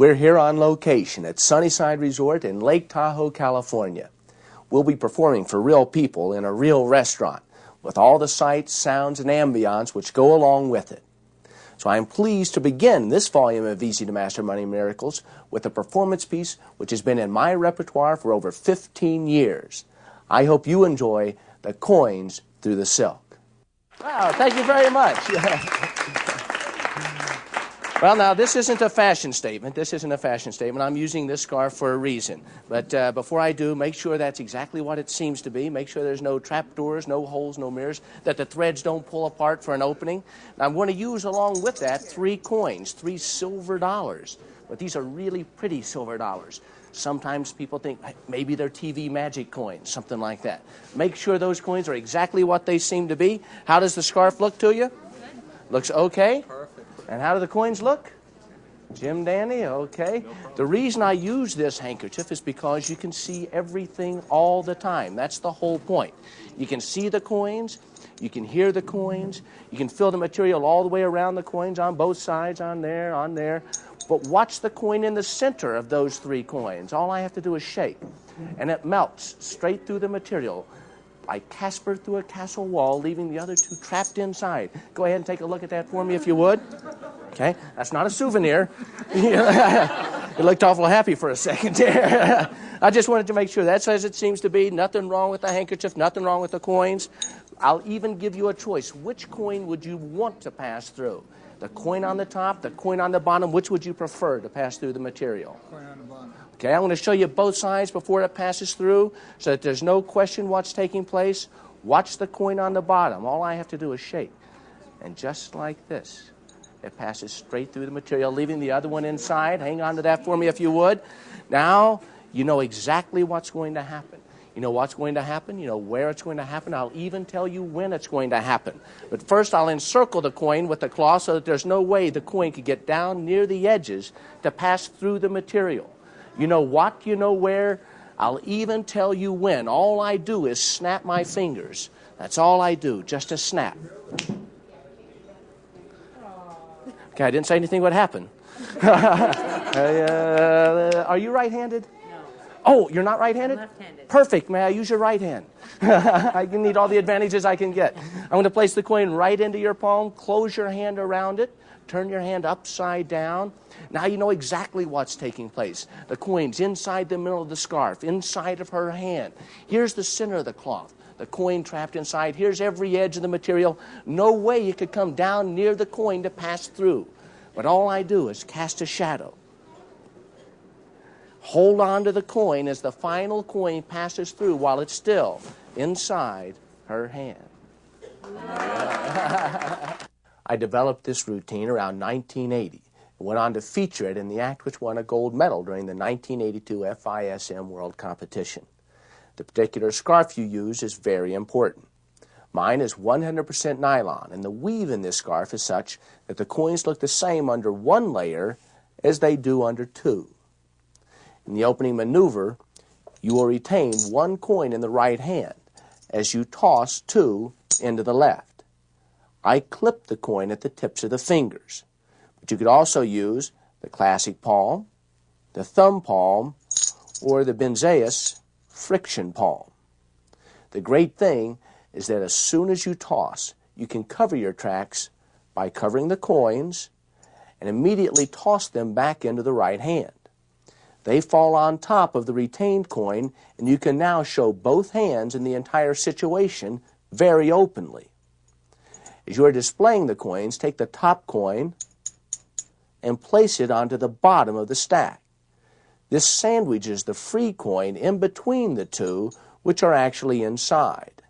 We're here on location at Sunnyside Resort in Lake Tahoe, California. We'll be performing for real people in a real restaurant with all the sights, sounds, and ambiance which go along with it. So I'm pleased to begin this volume of Easy to Master Money Miracles with a performance piece which has been in my repertoire for over 15 years. I hope you enjoy The Coins Through the Silk. Wow, thank you very much. Well, now, this isn't a fashion statement. This isn't a fashion statement. I'm using this scarf for a reason. But before I do, make sure that's exactly what it seems to be. Make sure there's no trapdoors, no holes, no mirrors, that the threads don't pull apart for an opening. Now, I'm going to use, along with that, 3 coins, 3 silver dollars. But these are really pretty silver dollars. Sometimes people think maybe they're TV magic coins, something like that. Make sure those coins are exactly what they seem to be. How does the scarf look to you? Looks okay? Perfect. And how do the coins look? Jim Dandy, okay. The reason I use this handkerchief is because you can see everything all the time. That's the whole point. You can see the coins, you can hear the coins, you can feel the material all the way around the coins, on both sides, on there. But watch the coin in the center of those 3 coins. All I have to do is shake, and it melts straight through the material. Like Casper through a castle wall, leaving the other 2 trapped inside. Go ahead and take a look at that for me if you would. Okay, that's not a souvenir. You looked awful happy for a second there. I just wanted to make sure that's as it seems to be. Nothing wrong with the handkerchief, nothing wrong with the coins. I'll even give you a choice. Which coin would you want to pass through? The coin on the top, the coin on the bottom, which would you prefer to pass through the material? Coin on the bottom. Okay, I'm going to show you both sides before it passes through so that there's no question what's taking place. Watch the coin on the bottom. All I have to do is shake. And just like this, it passes straight through the material, leaving the other one inside. Hang on to that for me if you would. Now, you know exactly what's going to happen. You know what's going to happen. You know where it's going to happen. I'll even tell you when it's going to happen. But first, I'll encircle the coin with the cloth so that there's no way the coin could get down near the edges to pass through the material. You know what, you know where. I'll even tell you when. All I do is snap my fingers. That's all I do, just a snap. Okay, I didn't say anything would happen. Are you right-handed? No. Oh, you're not right-handed? I'm left-handed. Perfect. May I use your right hand? I need all the advantages I can get. I'm going to place the coin right into your palm. Close your hand around it. Turn your hand upside down. Now you know exactly what's taking place. The coin's inside the middle of the scarf, inside of her hand. Here's the center of the cloth. The coin trapped inside. Here's every edge of the material. No way you could come down near the coin to pass through. But all I do is cast a shadow. Hold on to the coin as the final coin passes through while it's still inside her hand. I developed this routine around 1980 and went on to feature it in the act which won a gold medal during the 1982 FISM World Competition. The particular scarf you use is very important. Mine is 100% nylon, and the weave in this scarf is such that the coins look the same under 1 layer as they do under 2. In the opening maneuver, you will retain 1 coin in the right hand as you toss 2 into the left. I clip the coin at the tips of the fingers, but you could also use the classic palm, the thumb palm, or the Benzeus friction palm. The great thing is that as soon as you toss, you can cover your tracks by covering the coins and immediately toss them back into the right hand. They fall on top of the retained coin, and you can now show both hands in the entire situation very openly. As you are displaying the coins, take the top coin and place it onto the bottom of the stack. This sandwiches the free coin in between the 2, which are actually inside.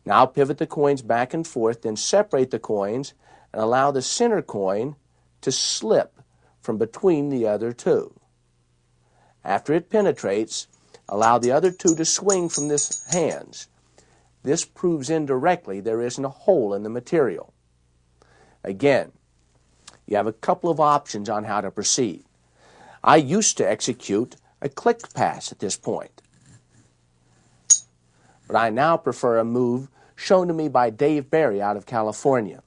Now pivot the coins back and forth, then separate the coins and allow the center coin to slip from between the other 2. After it penetrates, allow the other 2 to swing from the hands. This proves indirectly there isn't a hole in the material. Again, you have a couple of options on how to proceed. I used to execute a click pass at this point, but I now prefer a move shown to me by Dave Barry out of California.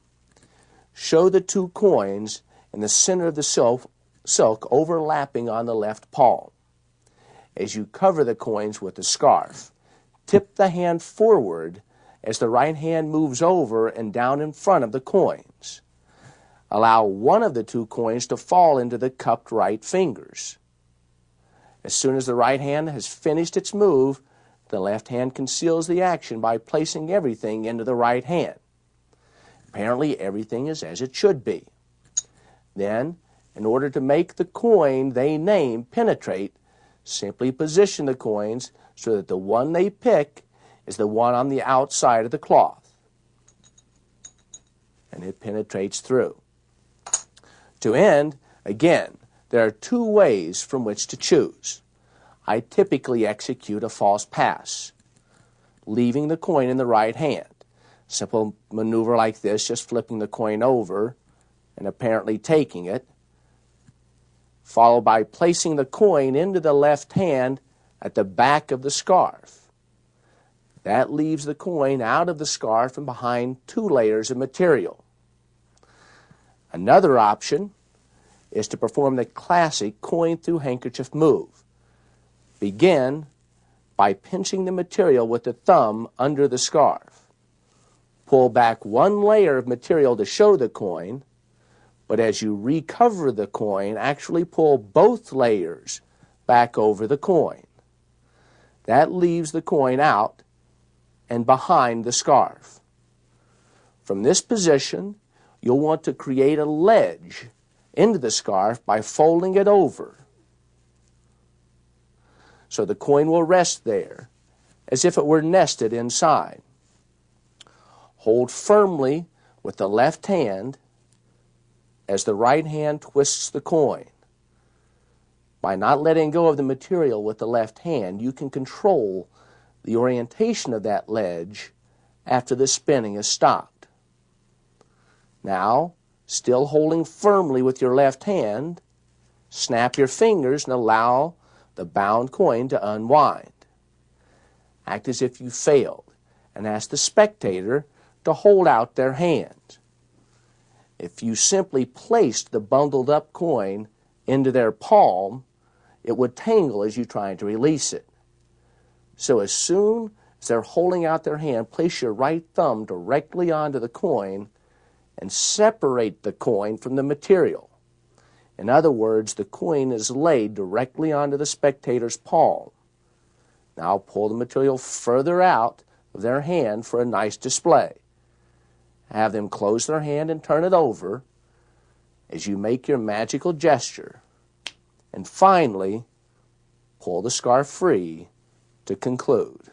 Show the 2 coins in the center of the silk overlapping on the left palm. As you cover the coins with the scarf, tip the hand forward as the right hand moves over and down in front of the coins. Allow one of the two coins to fall into the cupped right fingers. As soon as the right hand has finished its move, the left hand conceals the action by placing everything into the right hand. Apparently, everything is as it should be. Then, in order to make the coin they name penetrate, simply position the coins so that the one they pick is the one on the outside of the cloth, and it penetrates through. To end, again, there are two ways from which to choose. I typically execute a false pass, leaving the coin in the right hand. Simple maneuver like this, just flipping the coin over and apparently taking it, followed by placing the coin into the left hand at the back of the scarf. That leaves the coin out of the scarf and behind two layers of material. Another option is to perform the classic coin through handkerchief move. Begin by pinching the material with the thumb under the scarf. Pull back one layer of material to show the coin, but as you recover the coin, actually pull both layers back over the coin. That leaves the coin out and behind the scarf. From this position, you'll want to create a ledge into the scarf by folding it over, so the coin will rest there as if it were nested inside. Hold firmly with the left hand as the right hand twists the coin. By not letting go of the material with the left hand, you can control the orientation of that ledge after the spinning is stopped. Now, still holding firmly with your left hand, snap your fingers and allow the bound coin to unwind. Act as if you failed and ask the spectator to hold out their hand. If you simply placed the bundled up coin into their palm, it would tangle as you tried to release it. So as soon as they're holding out their hand, place your right thumb directly onto the coin and separate the coin from the material. In other words, the coin is laid directly onto the spectator's palm. Now pull the material further out of their hand for a nice display. Have them close their hand and turn it over as you make your magical gesture. And finally, pull the scarf free to conclude.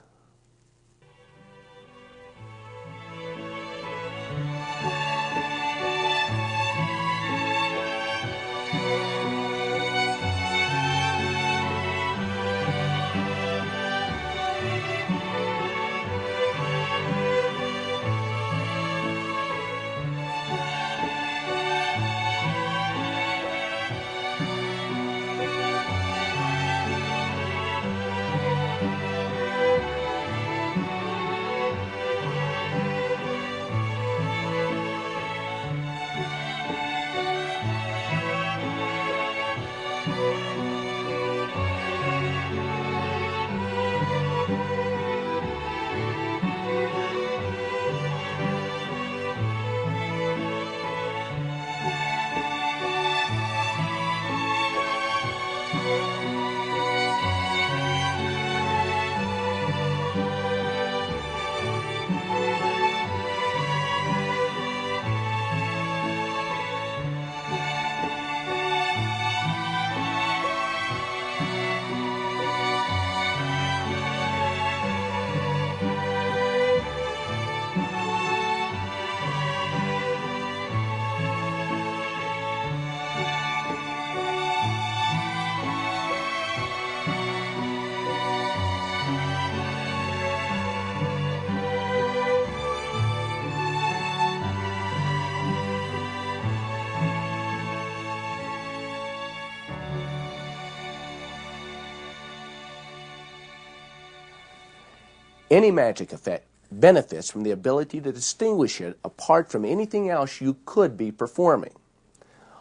Any magic effect benefits from the ability to distinguish it apart from anything else you could be performing.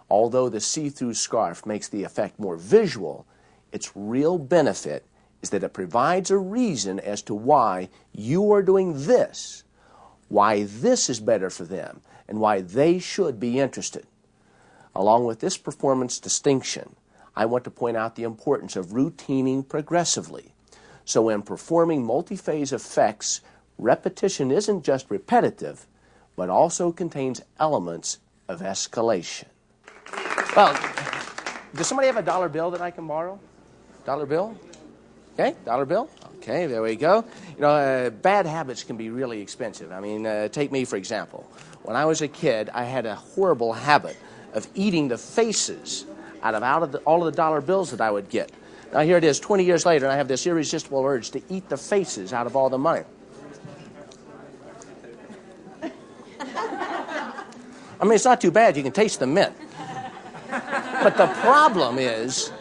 Although the see-through scarf makes the effect more visual, its real benefit is that it provides a reason as to why you are doing this, why this is better for them, and why they should be interested. Along with this performance distinction, I want to point out the importance of routining progressively. So when performing multi-phase effects, repetition isn't just repetitive, but also contains elements of escalation. Well, does somebody have a dollar bill that I can borrow? Dollar bill? Okay, dollar bill. Okay, there we go. You know, bad habits can be really expensive. I mean, take me, for example. When I was a kid, I had a horrible habit of eating the faces out of all of the dollar bills that I would get. Now, here it is, 20 years later, and I have this irresistible urge to eat the faces out of all the money. I mean, it's not too bad. You can taste the mint. But the problem is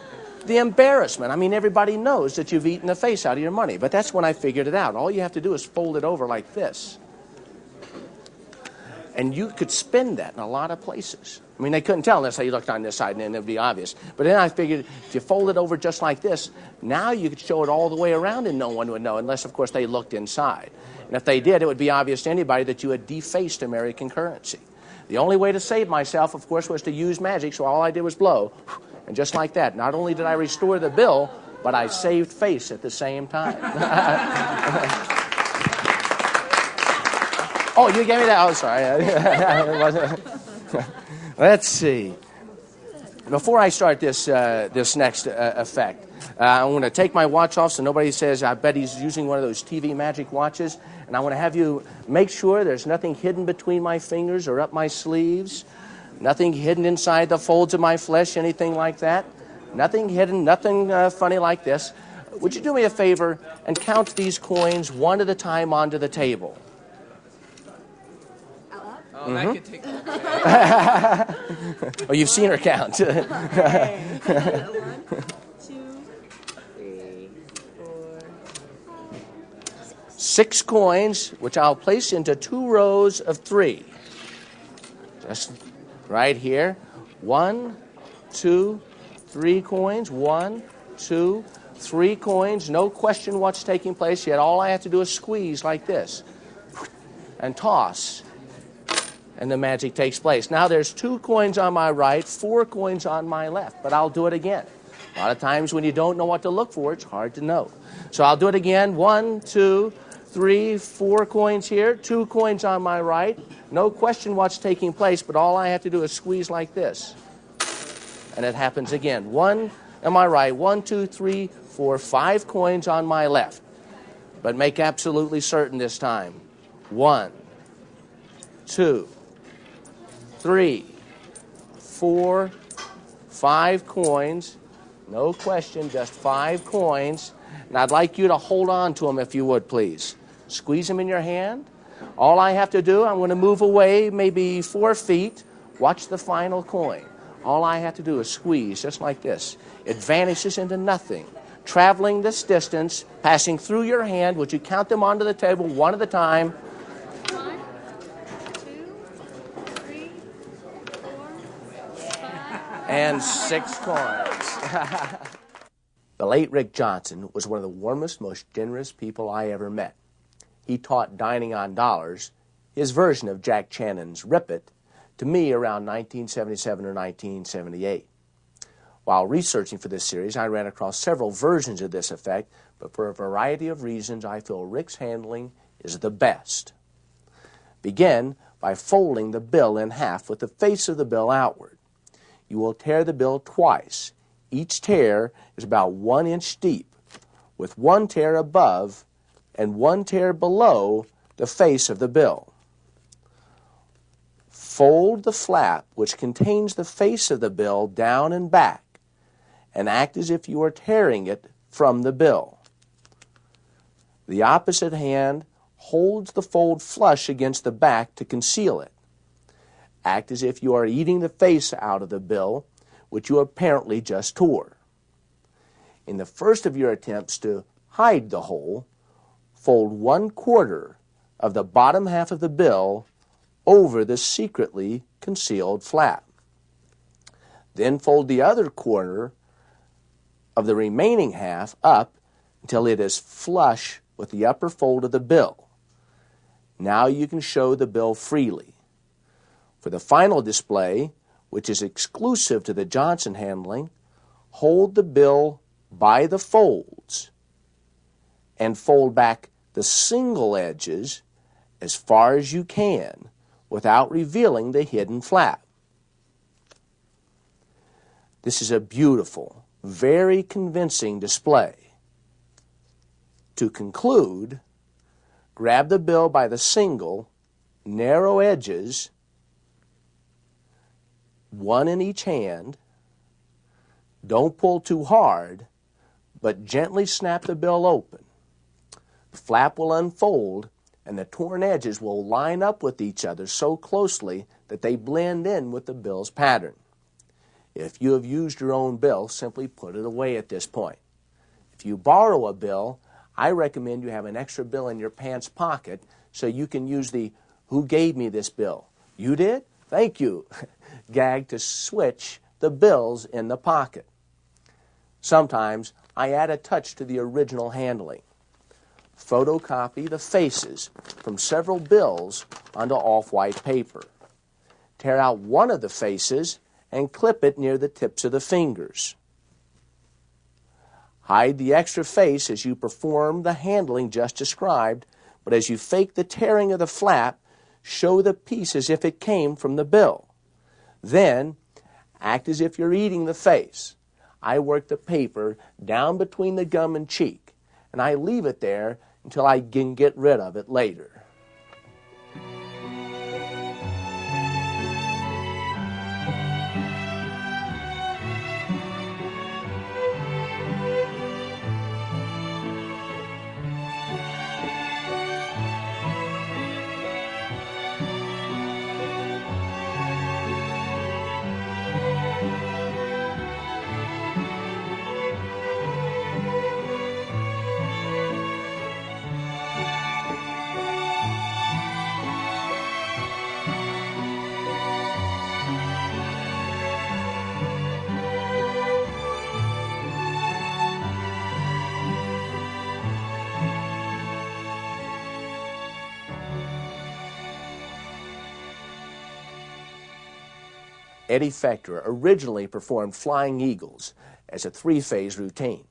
the embarrassment. I mean, everybody knows that you've eaten the face out of your money. But that's when I figured it out. All you have to do is fold it over like this. And you could spend that in a lot of places. I mean, they couldn't tell unless they looked on this side, and then it would be obvious. But then I figured if you fold it over just like this, now you could show it all the way around and no one would know, unless, of course, they looked inside. And if they did, it would be obvious to anybody that you had defaced American currency. The only way to save myself, of course, was to use magic, so all I did was blow. And just like that, not only did I restore the bill, but I saved face at the same time. Oh, you gave me that? Oh, sorry. Let's see. Before I start this next effect, I want to take my watch off so nobody says, I bet he's using one of those TV magic watches. And I want to have you make sure there's nothing hidden between my fingers or up my sleeves, nothing hidden inside the folds of my flesh, anything like that. Nothing hidden, nothing funny like this. Would you do me a favor and count these coins one at a time onto the table? Oh, that could take Oh, you've seen her count. 1, 2, 3, 4, 6 coins, which I'll place into 2 rows of 3. Just right here. 1, 2, 3 coins. 1, 2, 3 coins. No question what's taking place yet. All I have to do is squeeze like this and toss. And the magic takes place. Now there's 2 coins on my right, 4 coins on my left, but I'll do it again. A lot of times when you don't know what to look for, it's hard to know. So I'll do it again. 1, 2, 3, 4 coins here, 2 coins on my right. No question what's taking place, but all I have to do is squeeze like this. And it happens again. 1 on my right, 1, 2, 3, 4, 5 coins on my left. But make absolutely certain this time. 1, 2, 3, 4, 5 coins. No question, just 5 coins. And I'd like you to hold on to them if you would, please. Squeeze them in your hand. All I have to do, I'm going to move away maybe 4 feet. Watch the final coin. All I have to do is squeeze just like this. It vanishes into nothing. Traveling this distance, passing through your hand. Would you count them onto the table one at a time? 1, 2, 3, 4, 5. And 6 coins. The late Rick Johnson was one of the warmest, most generous people I ever met. He taught dining on dollars, his version of Jack Channon's Rip It, to me around 1977 or 1978. While researching for this series, I ran across several versions of this effect, but for a variety of reasons, I feel Rick's handling is the best. Begin by folding the bill in half with the face of the bill outward. You will tear the bill twice. Each tear is about 1 inch deep, with 1 tear above and 1 tear below the face of the bill. Fold the flap, which contains the face of the bill, down and back, and act as if you are tearing it from the bill. The opposite hand holds the fold flush against the back to conceal it. Act as if you are eating the face out of the bill, which you apparently just tore. In the first of your attempts to hide the hole, fold 1/4 of the bottom half of the bill over the secretly concealed flap. Then fold the other corner of the remaining half up until it is flush with the upper fold of the bill. Now you can show the bill freely. For the final display, which is exclusive to the Johnson handling, hold the bill by the folds and fold back the single edges as far as you can without revealing the hidden flap. This is a beautiful, very convincing display. To conclude, grab the bill by the single, narrow edges, one in each hand. Don't pull too hard, but gently snap the bill open. The flap will unfold, and the torn edges will line up with each other so closely that they blend in with the bill's pattern. If you have used your own bill, simply put it away at this point. If you borrow a bill, I recommend you have an extra bill in your pants pocket so you can use the "Who gave me this bill? You did? Thank you" gag to switch the bills in the pocket. Sometimes I add a touch to the original handling. Photocopy the faces from several bills onto off-white paper. Tear out one of the faces and clip it near the tips of the fingers. Hide the extra face as you perform the handling just described, but as you fake the tearing of the flap, show the piece as if it came from the bill. Then, act as if you're eating the face. I work the paper down between the gum and cheek, and I leave it there until I can get rid of it later. Eddie Fector originally performed Flying Eagles as a 3-phase routine.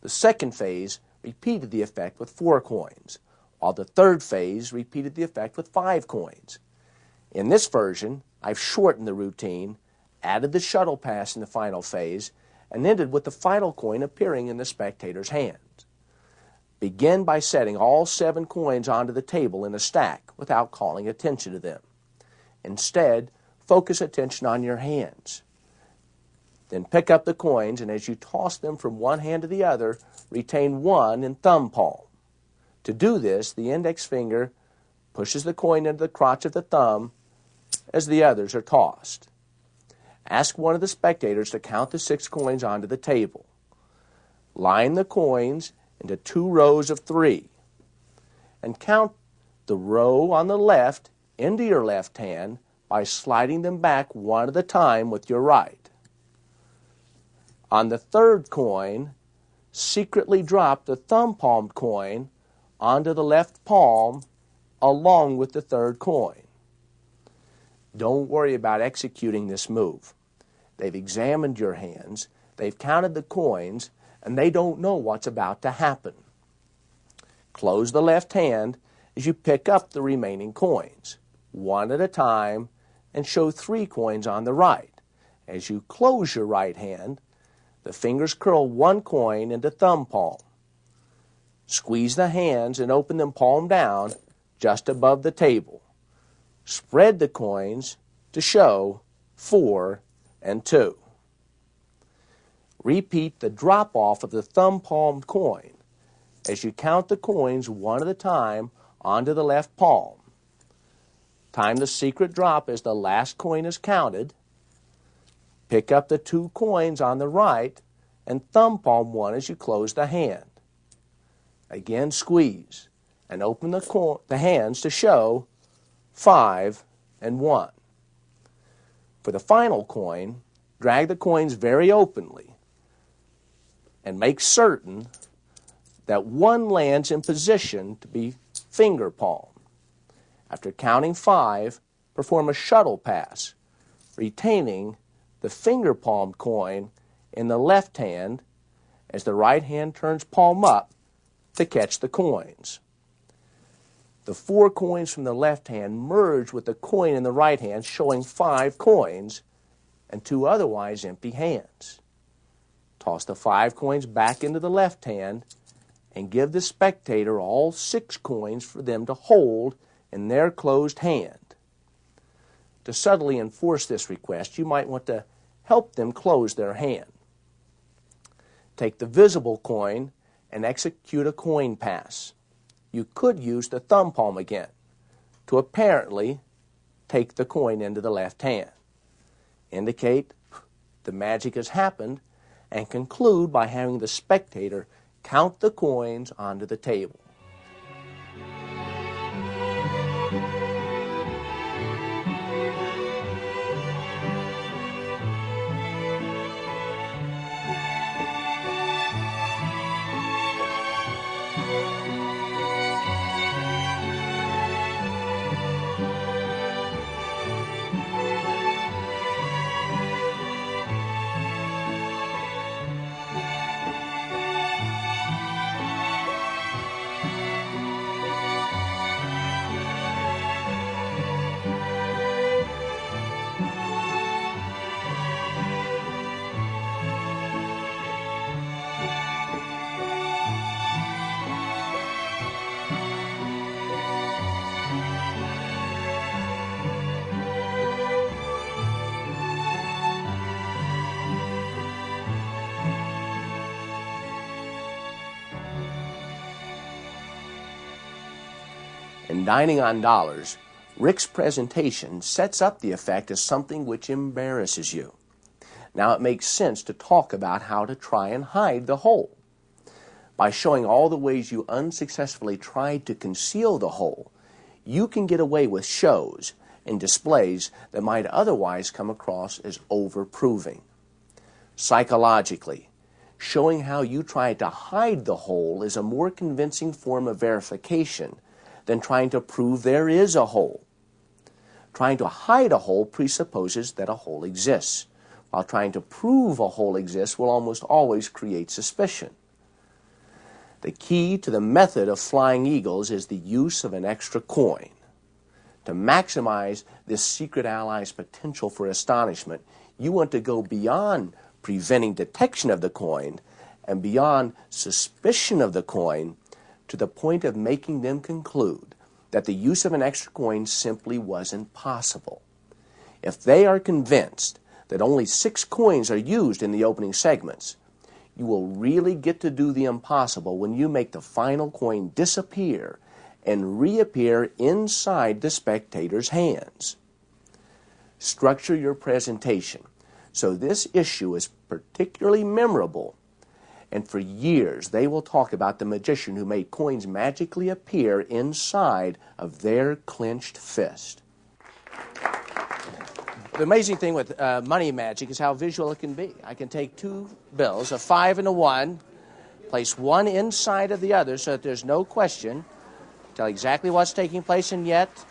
The second phase repeated the effect with 4 coins, while the third phase repeated the effect with 5 coins. In this version, I've shortened the routine, added the shuttle pass in the final phase, and ended with the final coin appearing in the spectator's hands. Begin by setting all 7 coins onto the table in a stack without calling attention to them. Instead, focus attention on your hands. Then pick up the coins, and as you toss them from one hand to the other, retain one in thumb palm. To do this, the index finger pushes the coin into the crotch of the thumb as the others are tossed. Ask one of the spectators to count the 6 coins onto the table. Line the coins into 2 rows of 3, and count the row on the left into your left hand by sliding them back one at a time with your right. On the third coin, secretly drop the thumb palmed coin onto the left palm along with the third coin. Don't worry about executing this move. They've examined your hands, they've counted the coins, and they don't know what's about to happen. Close the left hand as you pick up the remaining coins, one at a time, and show 3 coins on the right. As you close your right hand, the fingers curl 1 coin into thumb palm. Squeeze the hands and open them palm down just above the table. Spread the coins to show 4 and 2. Repeat the drop-off of the thumb palmed coin as you count the coins one at a time onto the left palm. Time the secret drop as the last coin is counted. Pick up the 2 coins on the right and thumb palm one as you close the hand. Again, squeeze and open the hands to show 5 and 1. For the final coin, drag the coins very openly and make certain that one lands in position to be finger palm. After counting 5, perform a shuttle pass, retaining the finger palm coin in the left hand as the right hand turns palm up to catch the coins. The 4 coins from the left hand merge with the coin in the right hand, showing 5 coins and 2 otherwise empty hands. Toss the 5 coins back into the left hand and give the spectator all 6 coins for them to hold in their closed hand. To subtly enforce this request, you might want to help them close their hand. Take the visible coin and execute a coin pass. You could use the thumb palm again to apparently take the coin into the left hand. Indicate the magic has happened and conclude by having the spectator count the coins onto the table. In Dining on Dollars, Rick's presentation sets up the effect as something which embarrasses you. Now it makes sense to talk about how to try and hide the hole. By showing all the ways you unsuccessfully tried to conceal the hole, you can get away with shows and displays that might otherwise come across as overproving. Psychologically, showing how you tried to hide the hole is a more convincing form of verification than trying to prove there is a hole. Trying to hide a hole presupposes that a hole exists, while trying to prove a hole exists will almost always create suspicion. The key to the method of flying eagles is the use of an extra coin. To maximize this secret ally's potential for astonishment, you want to go beyond preventing detection of the coin and beyond suspicion of the coin to the point of making them conclude that the use of an extra coin simply wasn't possible. If they are convinced that only 6 coins are used in the opening segments, you will really get to do the impossible when you make the final coin disappear and reappear inside the spectator's hands. Structure your presentation so this issue is particularly memorable, and for years they will talk about the magician who made coins magically appear inside of their clenched fist. The amazing thing with money magic is how visual it can be. I can take 2 bills, a 5 and a 1, place one inside of the other so that there's no question, tell exactly what's taking place, and yet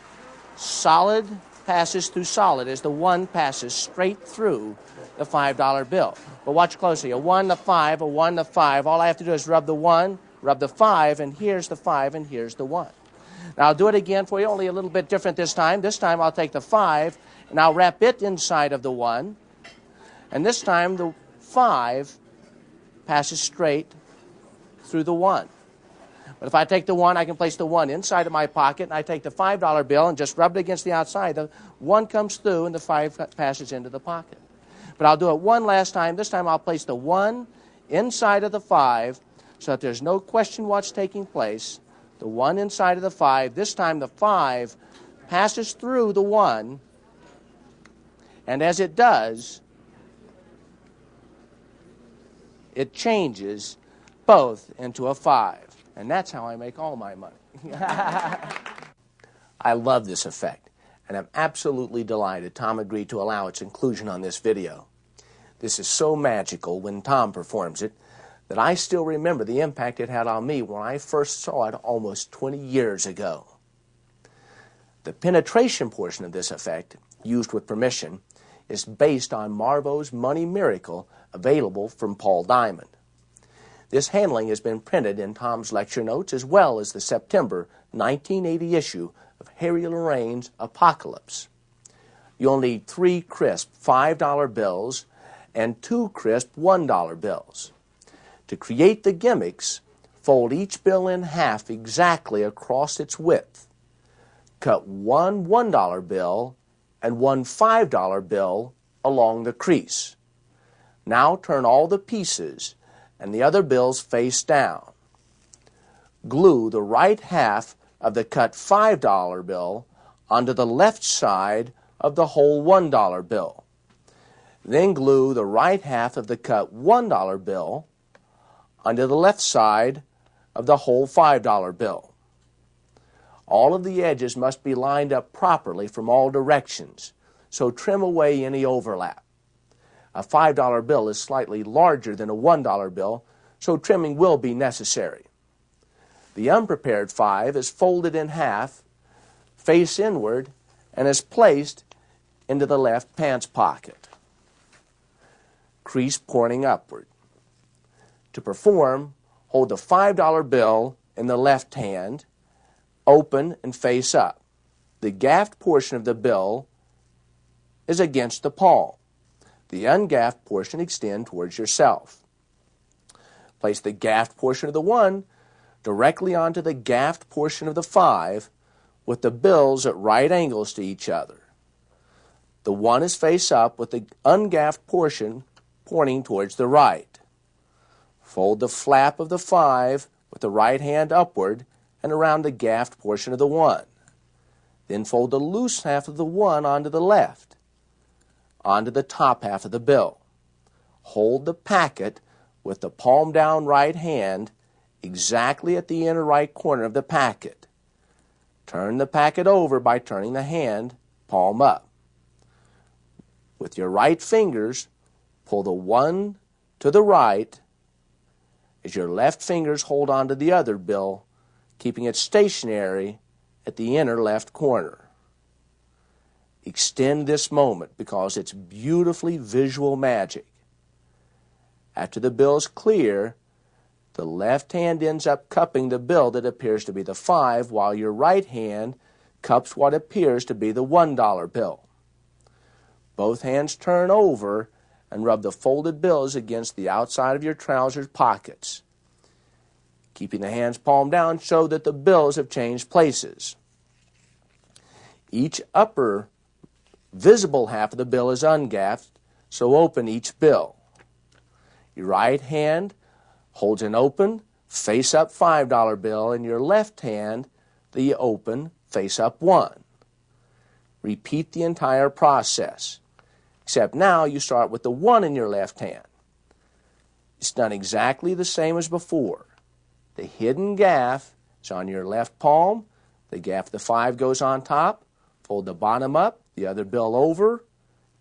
solid passes through solid as the 1 passes straight through the $5 bill. But watch closely. A 1, a 5, a 1, a 5. All I have to do is rub the 1, rub the 5, and here's the 5, and here's the 1. Now I'll do it again for you, only a little bit different this time. This time I'll take the 5, and I'll wrap it inside of the 1. And this time the 5 passes straight through the 1. But if I take the 1, I can place the 1 inside of my pocket, and I take the $5 bill and just rub it against the outside. The 1 comes through, and the 5 passes into the pocket. But I'll do it one last time. This time I'll place the 1 inside of the 5 so that there's no question what's taking place. The 1 inside of the 5. This time the 5 passes through the 1, and as it does, it changes both into a 5. And that's how I make all my money. I love this effect, and I'm absolutely delighted Tom agreed to allow its inclusion on this video. This is so magical when Tom performs it that I still remember the impact it had on me when I first saw it almost 20 years ago. The penetration portion of this effect, used with permission, is based on Marvaux's Money Miracle, available from Paul Diamond. This handling has been printed in Tom's lecture notes as well as the September 1980 issue of Harry Lorraine's Apocalypse. You'll need 3 crisp $5 bills and 2 crisp $1 bills. To create the gimmicks, fold each bill in half exactly across its width. Cut one $1 bill and one $5 bill along the crease. Now turn all the pieces and the other bills face down. Glue the right half of the cut $5 bill onto the left side of the whole $1 bill. Then glue the right half of the cut $1 bill onto the left side of the whole $5 bill. All of the edges must be lined up properly from all directions, so trim away any overlap. A $5 bill is slightly larger than a $1 bill, so trimming will be necessary. The unprepared 5 is folded in half, face inward, and is placed into the left pants pocket. Crease pointing upward. To perform, hold the $5 bill in the left hand, open and face up. The gaffed portion of the bill is against the palm. The ungaffed portion extend towards yourself. Place the gaffed portion of the 1 directly onto the gaffed portion of the 5 with the bills at right angles to each other. The 1 is face up with the ungaffed portion pointing towards the right. Fold the flap of the 5 with the right hand upward and around the gaffed portion of the 1. Then fold the loose half of the 1 onto the left, onto the top half of the bill. Hold the packet with the palm down right hand exactly at the inner right corner of the packet. Turn the packet over by turning the hand palm up. With your right fingers, pull the 1 to the right as your left fingers hold onto the other bill, keeping it stationary at the inner left corner. Extend this moment because it's beautifully visual magic. After the bill's clear, the left hand ends up cupping the bill that appears to be the 5, while your right hand cups what appears to be the $1 bill. Both hands turn over and rub the folded bills against the outside of your trousers pockets. Keeping the hands palm down, show that the bills have changed places. Each upper visible half of the bill is ungaffed, so open each bill. Your right hand holds an open, face-up $5 bill, and your left hand the open, face-up 1. Repeat the entire process, except now you start with the 1 in your left hand. It's done exactly the same as before. The hidden gaff is on your left palm. The gaff of the 5 goes on top. Fold the bottom up, the other bill over,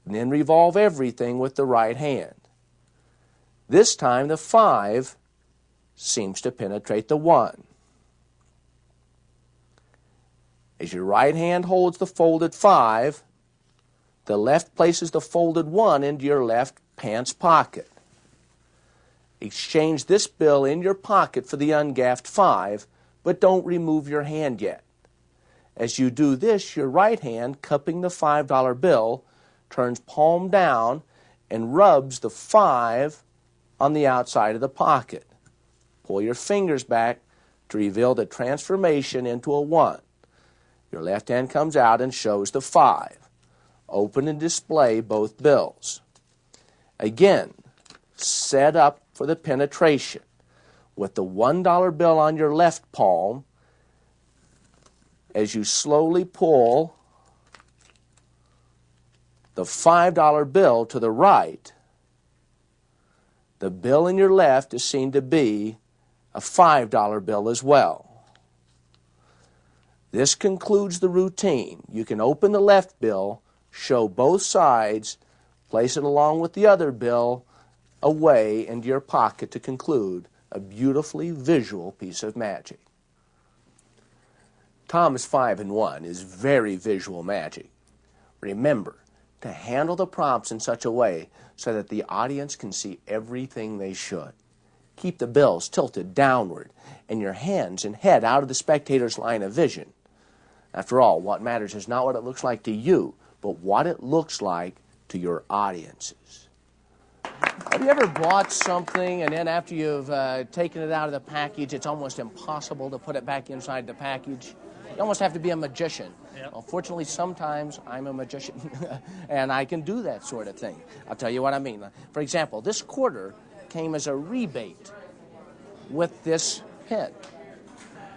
and then revolve everything with the right hand. This time the 5 seems to penetrate the 1. As your right hand holds the folded 5, the left places the folded 1 into your left pants pocket. Exchange this bill in your pocket for the ungaffed 5, but don't remove your hand yet. As you do this, your right hand, cupping the $5 bill, turns palm down and rubs the 5 on the outside of the pocket. Pull your fingers back to reveal the transformation into a 1. Your left hand comes out and shows the 5. Open and display both bills. Again, set up for the penetration. With the $1 bill on your left palm, as you slowly pull the $5 bill to the right, the bill in your left is seen to be a $5 bill as well. This concludes the routine. You can open the left bill, show both sides, Place it along with the other bill away into your pocket to conclude a beautifully visual piece of magic. Thomas 5 and 1 is very visual magic. Remember to handle the prompts in such a way so that the audience can see everything they should. Keep the bills tilted downward and your hands and head out of the spectator's line of vision. After all, what matters is not what it looks like to you, but what it looks like to your audiences. Have you ever bought something and then after you've taken it out of the package, it's almost impossible to put it back inside the package? You almost have to be a magician. Yep. Well, fortunately, sometimes I'm a magician, and I can do that sort of thing. I'll tell you what I mean. For example, this quarter came as a rebate with this pen.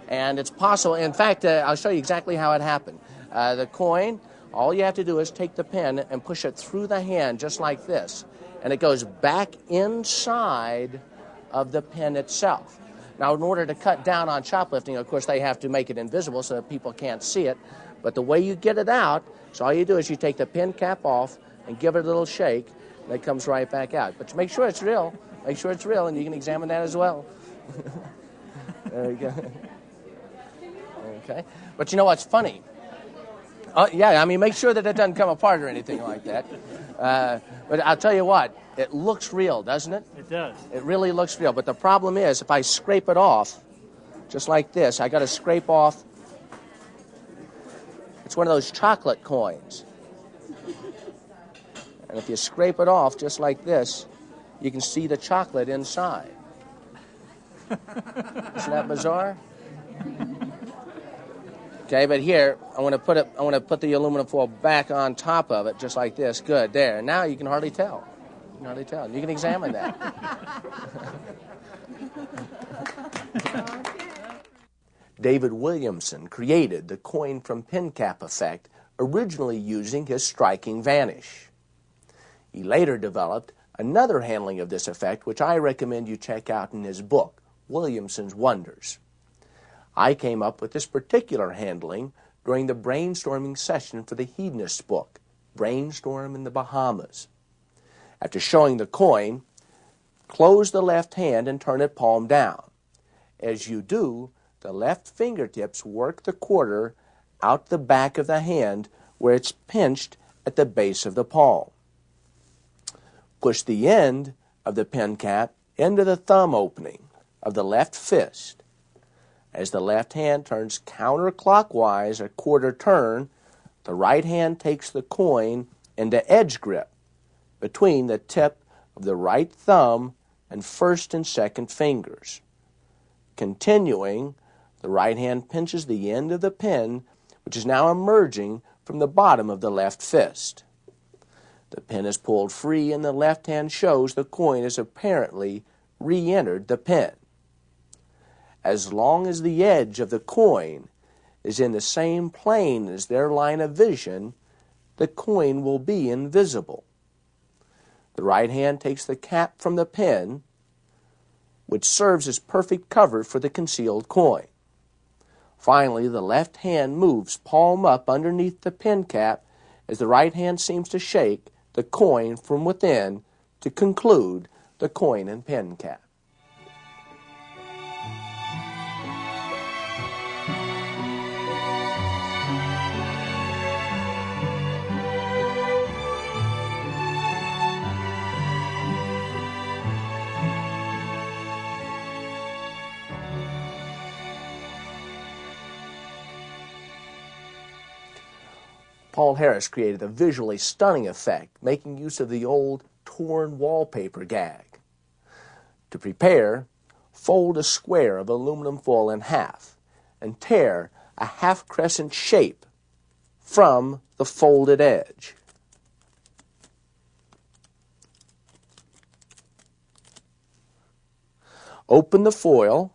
And it's possible, in fact, I'll show you exactly how it happened. The coin, all you have to do is take the pen and push it through the hand just like this. And it goes back inside of the pen itself. Now, in order to cut down on shoplifting, of course, they have to make it invisible so that people can't see it. But the way you get it out, so all you do is you take the pen cap off and give it a little shake, and it comes right back out. But make sure it's real. Make sure it's real, and you can examine that as well. There you go. Okay. But you know what's funny? Yeah, I mean, make sure that it doesn't come apart or anything like that. But I'll tell you what, it looks real, doesn't it? It does. It really looks real. But the problem is, if I scrape it off, just like this, I got to scrape off. It's one of those chocolate coins. And if you scrape it off just like this, you can see the chocolate inside. Isn't that bizarre? Okay, but here I want to put the aluminum foil back on top of it, just like this. Good, there. Now you can hardly tell. You can hardly tell. You can examine that. David Williamson created the coin from pen cap effect, originally using his striking vanish. He later developed another handling of this effect, which I recommend you check out in his book, Williamson's Wonders. I came up with this particular handling during the brainstorming session for the Hedonist book, Brainstorm in the Bahamas. After showing the coin, close the left hand and turn it palm down. As you do, the left fingertips work the quarter out the back of the hand where it's pinched at the base of the palm. Push the end of the pen cap into the thumb opening of the left fist. As the left hand turns counterclockwise a quarter turn, the right hand takes the coin into edge grip between the tip of the right thumb and first and second fingers. Continuing, the right hand pinches the end of the pen, which is now emerging from the bottom of the left fist. The pen is pulled free and the left hand shows the coin has apparently re-entered the pen. As long as the edge of the coin is in the same plane as their line of vision, the coin will be invisible. The right hand takes the cap from the pen, which serves as perfect cover for the concealed coin. Finally, the left hand moves palm up underneath the pen cap as the right hand seems to shake the coin from within to conclude the coin and pen cap. Paul Harris created a visually stunning effect, making use of the old torn wallpaper gag. To prepare, fold a square of aluminum foil in half and tear a half-crescent shape from the folded edge. Open the foil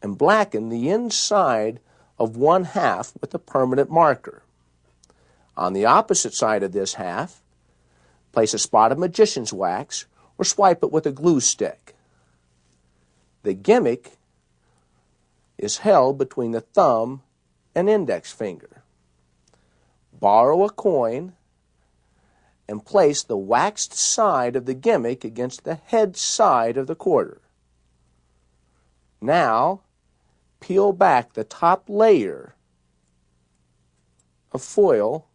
and blacken the inside of one half with a permanent marker. On the opposite side of this half, place a spot of magician's wax or swipe it with a glue stick. The gimmick is held between the thumb and index finger. Borrow a coin and place the waxed side of the gimmick against the head side of the quarter. Now, peel back the top layer of foil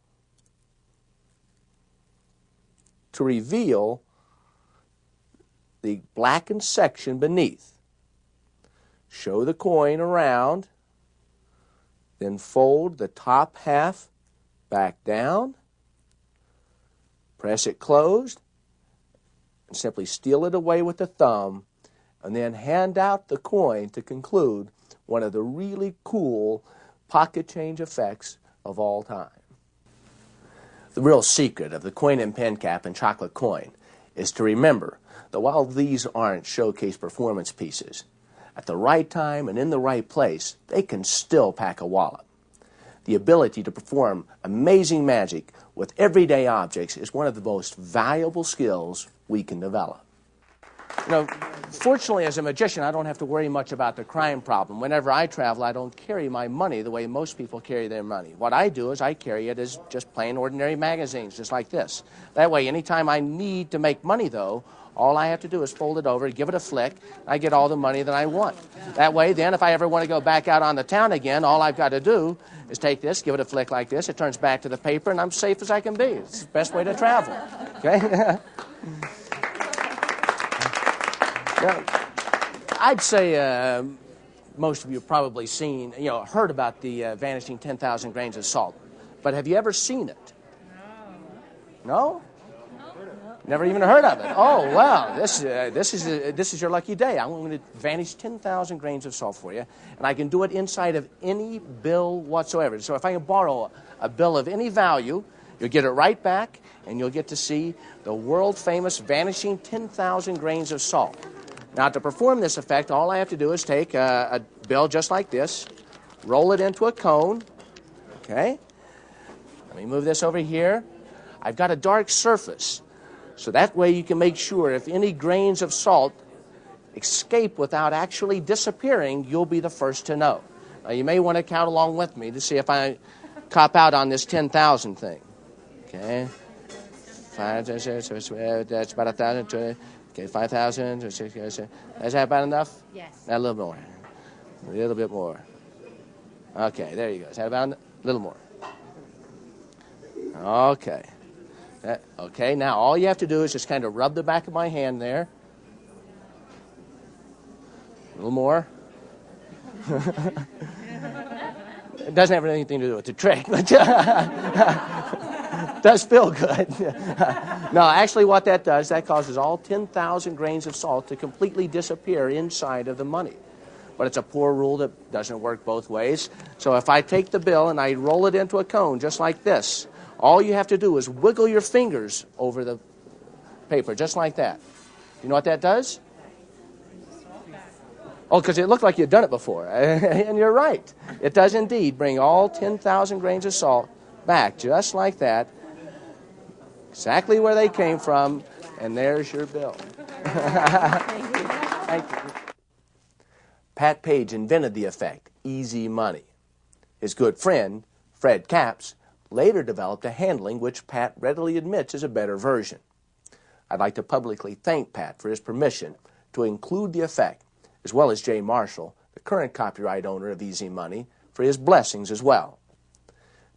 to reveal the blackened section beneath. Show the coin around, then fold the top half back down, press it closed, and simply steal it away with the thumb, and then hand out the coin to conclude one of the really cool pocket change effects of all time. The real secret of the coin and pen cap and chocolate coin is to remember that while these aren't showcase performance pieces, at the right time and in the right place, they can still pack a wallop. The ability to perform amazing magic with everyday objects is one of the most valuable skills we can develop. You know, fortunately, as a magician, I don't have to worry much about the crime problem. Whenever I travel, I don't carry my money the way most people carry their money. What I do is I carry it as just plain ordinary magazines, just like this. That way, anytime I need to make money, though, all I have to do is fold it over, give it a flick, I get all the money that I want. That way, then, if I ever want to go back out on the town again, all I've got to do is take this, give it a flick like this, it turns back to the paper, and I'm safe as I can be. It's the best way to travel. Okay? Now, I'd say most of you have probably seen, heard about the vanishing 10,000 grains of salt. But have you ever seen it? No? Never even heard of it. Oh, wow. This is your lucky day. I'm going to vanish 10,000 grains of salt for you, and I can do it inside of any bill whatsoever. So if I can borrow a bill of any value, you'll get it right back, and you'll get to see the world-famous vanishing 10,000 grains of salt. Now, to perform this effect, all I have to do is take a bill just like this, roll it into a cone, okay? Let me move this over here. I've got a dark surface, so that way you can make sure if any grains of salt escape without actually disappearing, you'll be the first to know. Now, you may want to count along with me to see if I cop out on this 10,000 thing. Okay? That's about 1,000. Okay, 5,000. Is that about enough? Yes. A little more. A little bit more. Okay, there you go. Is that about a little more? Okay. Okay, now all you have to do is just kind of rub the back of my hand there. A little more. It doesn't have anything to do with the trick, but it does feel good. No, actually what that does, that causes all 10,000 grains of salt to completely disappear inside of the money. But it's a poor rule that doesn't work both ways. So if I take the bill and I roll it into a cone just like this, all you have to do is wiggle your fingers over the paper, just like that. You know what that does? Oh, because it looked like you'd done it before. And you're right. It does indeed bring all 10,000 grains of salt back, just like that. Exactly where they came from, and there's your bill. Thank you. Pat Page invented the effect, easy money. His good friend, Fred Capps, later developed a handling which Pat readily admits is a better version. I'd like to publicly thank Pat for his permission to include the effect, as well as Jay Marshall, the current copyright owner of Easy Money, for his blessings as well.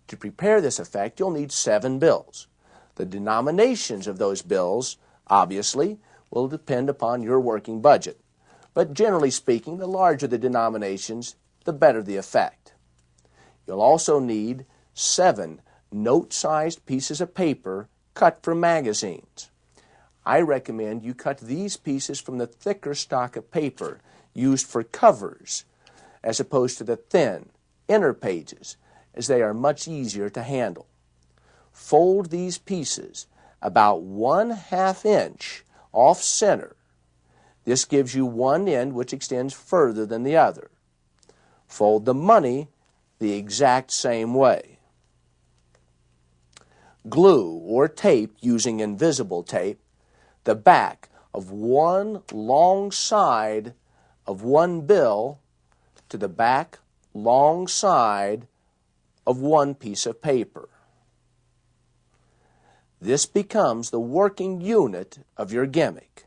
To prepare this effect, you'll need 7 bills. The denominations of those bills, obviously, will depend upon your working budget. But generally speaking, the larger the denominations, the better the effect. You'll also need 7 note-sized pieces of paper cut from magazines. I recommend you cut these pieces from the thicker stock of paper used for covers, as opposed to the thin, inner pages, as they are much easier to handle. Fold these pieces about 1/2 inch off center. This gives you one end which extends further than the other. Fold the money the exact same way. Glue or tape using invisible tape the back of one long side of one bill to the back long side of one piece of paper. This becomes the working unit of your gimmick.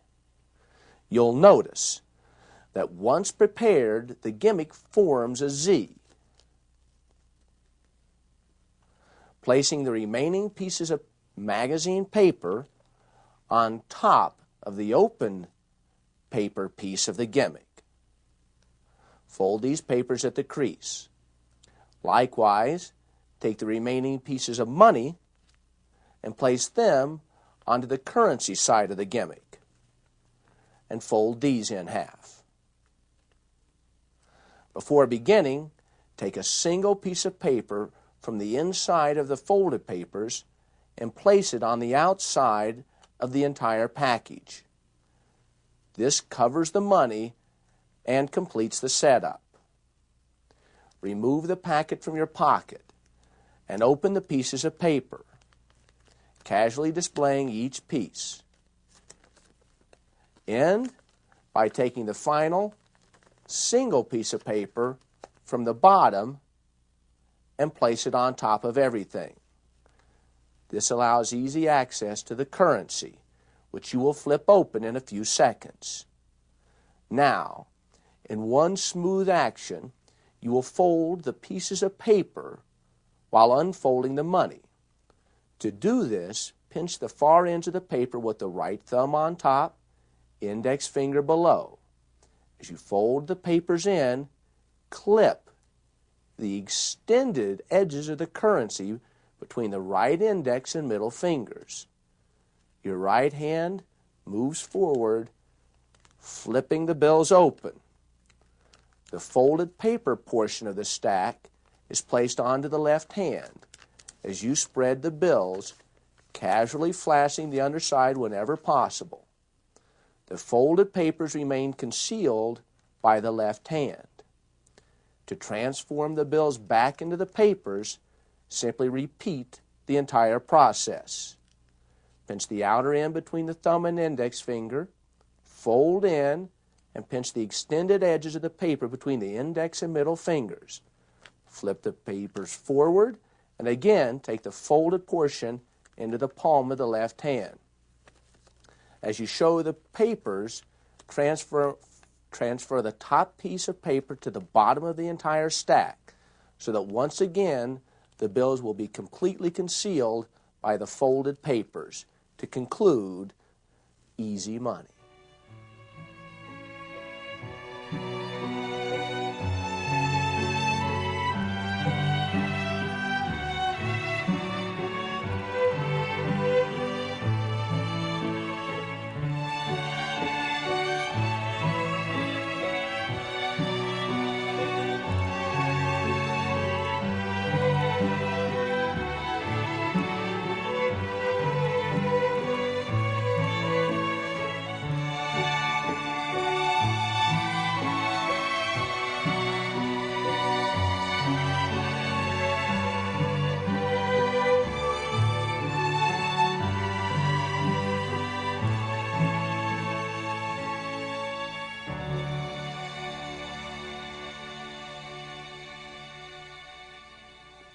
You'll notice that once prepared, the gimmick forms a Z. Placing the remaining pieces of magazine paper on top of the open paper piece of the gimmick. Fold these papers at the crease. Likewise, take the remaining pieces of money and place them onto the currency side of the gimmick and fold these in half. Before beginning, take a single piece of paper from the inside of the folded papers and place it on the outside of the entire package. This covers the money and completes the setup. Remove the packet from your pocket and open the pieces of paper, casually displaying each piece. End by taking the final single piece of paper from the bottom and place it on top of everything. This allows easy access to the currency, which you will flip open in a few seconds. Now, in one smooth action, you will fold the pieces of paper while unfolding the money. To do this, pinch the far ends of the paper with the right thumb on top, index finger below. As you fold the papers in, clip the extended edges of the currency between the right index and middle fingers. Your right hand moves forward, flipping the bills open. The folded paper portion of the stack is placed onto the left hand as you spread the bills, casually flashing the underside whenever possible. The folded papers remain concealed by the left hand. To transform the bills back into the papers, simply repeat the entire process. Pinch the outer end between the thumb and index finger, fold in, and pinch the extended edges of the paper between the index and middle fingers. Flip the papers forward, and again take the folded portion into the palm of the left hand. As you show the papers, transfer the top piece of paper to the bottom of the entire stack so that once again the bills will be completely concealed by the folded papers. To conclude, easy money.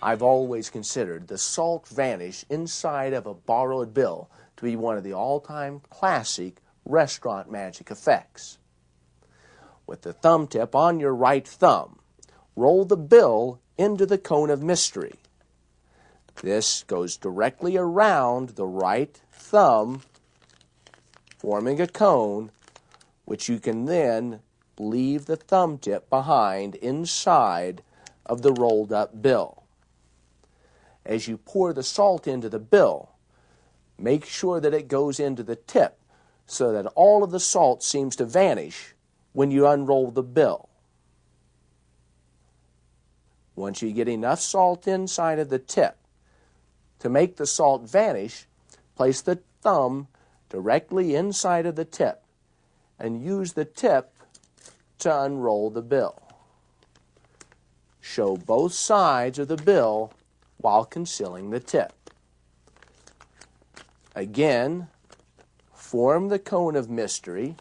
I've always considered the salt vanish inside of a borrowed bill to be one of the all-time classic restaurant magic effects. With the thumb tip on your right thumb, roll the bill into the cone of mystery. This goes directly around the right thumb, forming a cone, which you can then leave the thumb tip behind inside of the rolled up bill. As you pour the salt into the bill, make sure that it goes into the tip so that all of the salt seems to vanish when you unroll the bill. Once you get enough salt inside of the tip to make the salt vanish, place the thumb directly inside of the tip and use the tip to unroll the bill. Show both sides of the bill while concealing the tip. Again, form the cone of mystery,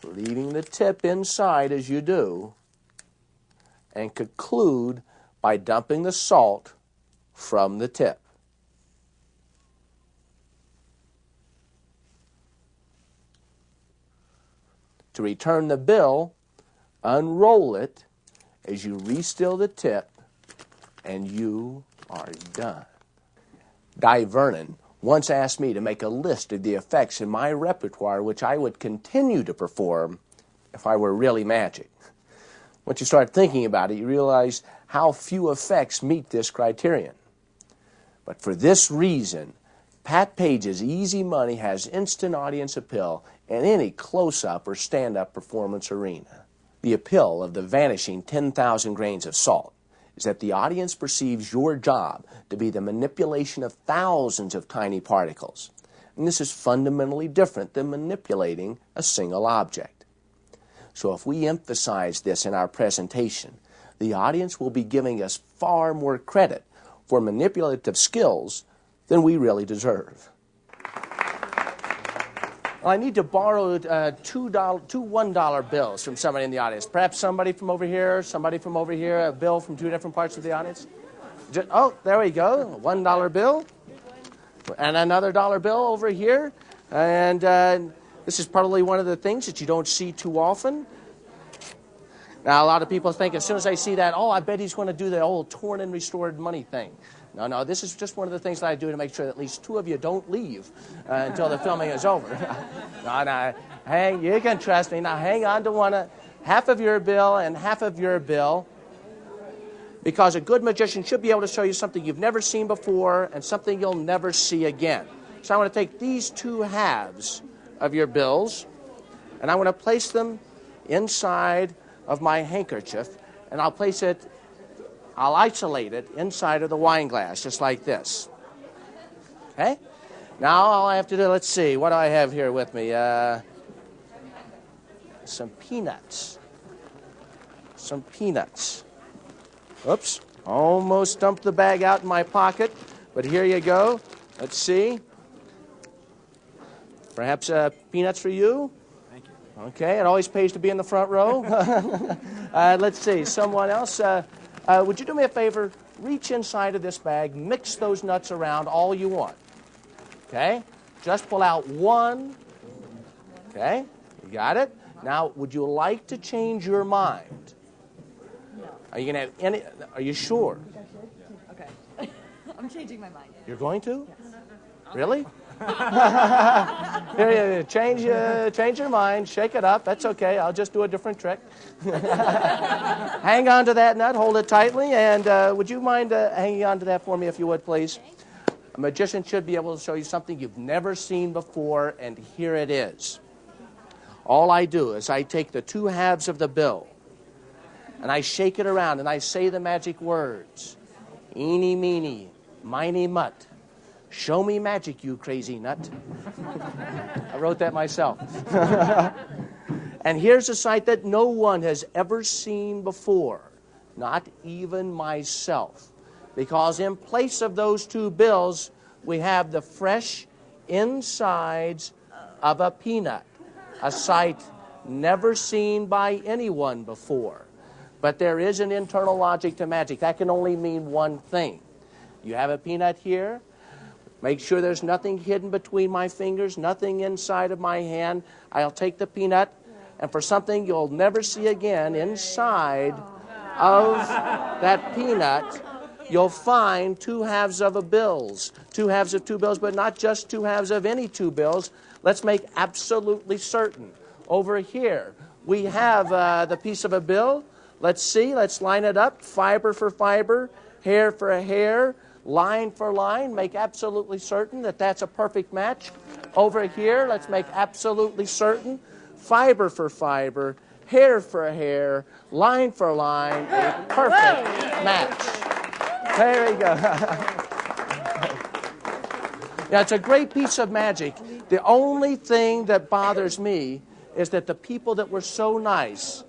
leaving the tip inside as you do, and conclude by dumping the salt from the tip. to return the bill, unroll it as you re-still the tip, and you are done. Di Vernon once asked me to make a list of the effects in my repertoire which I would continue to perform if I were really magic. Once you start thinking about it, you realize how few effects meet this criterion. But for this reason, Pat Page's Easy Money has instant audience appeal in any close-up or stand-up performance arena. The appeal of the vanishing 10,000 grains of salt is that the audience perceives your job to be the manipulation of thousands of tiny particles. And this is fundamentally different than manipulating a single object. So if we emphasize this in our presentation, the audience will be giving us far more credit for manipulative skills than we really deserve. Well, I need to borrow two $1 bills from somebody in the audience. Perhaps somebody from over here, a bill from two different parts of the audience. Oh, there we go, a $1 bill. And another $1 bill over here. And this is probably one of the things that you don't see too often. Now, a lot of people think as soon as I see that, oh, I bet he's going to do the old torn and restored money thing. No, this is just one of the things that I do to make sure that at least two of you don't leave until the filming is over. No, you can trust me. Now, hang on to half of your bill and half of your bill, because a good magician should be able to show you something you've never seen before and something you'll never see again. So I'm going to take these two halves of your bills, and I'm going to place them inside of my handkerchief, and I'll isolate it inside of the wine glass, just like this. Okay? Now all I have to do, let's see, what do I have here with me? Some peanuts. Oops, almost dumped the bag out in my pocket, but here you go. Let's see. Perhaps peanuts for you? Thank you. Okay, it always pays to be in the front row. Let's see, someone else. Would you do me a favor? Reach inside of this bag, mix those nuts around all you want. Okay? Just pull out one. Okay? You got it? Now, would you like to change your mind? No. Are you going to have any? Are you sure? Okay. I'm changing my mind. You're going to? Yes. Really? Here, change your mind, shake it up. That's okay. I'll just do a different trick. Hang on to that nut, hold it tightly, and would you mind hanging on to that for me if you would, please? A magician should be able to show you something you've never seen before, and here it is. All I do is I take the two halves of the bill, and I shake it around, and I say the magic words. Eeny, meeny, miny, mutt. Show me magic, you crazy nut. I wrote that myself. And here's a sight that no one has ever seen before, not even myself. Because in place of those two bills, we have the fresh insides of a peanut, a sight never seen by anyone before. But there is an internal logic to magic. That can only mean one thing. You have a peanut here. Make sure there's nothing hidden between my fingers, nothing inside of my hand. I'll take the peanut, and for something you'll never see again, inside of that peanut, you'll find two halves of a bills. Two halves of two bills, but not just two halves of any two bills. Let's make absolutely certain. Over here, we have the piece of a bill. Let's see, let's line it up, fiber for fiber, hair for a hair, line for line, make absolutely certain that that's a perfect match. Over here, let's make absolutely certain, fiber for fiber, hair for hair, line for line, a perfect match. There we go. Yeah, it's a great piece of magic. The only thing that bothers me is that the people that were so nice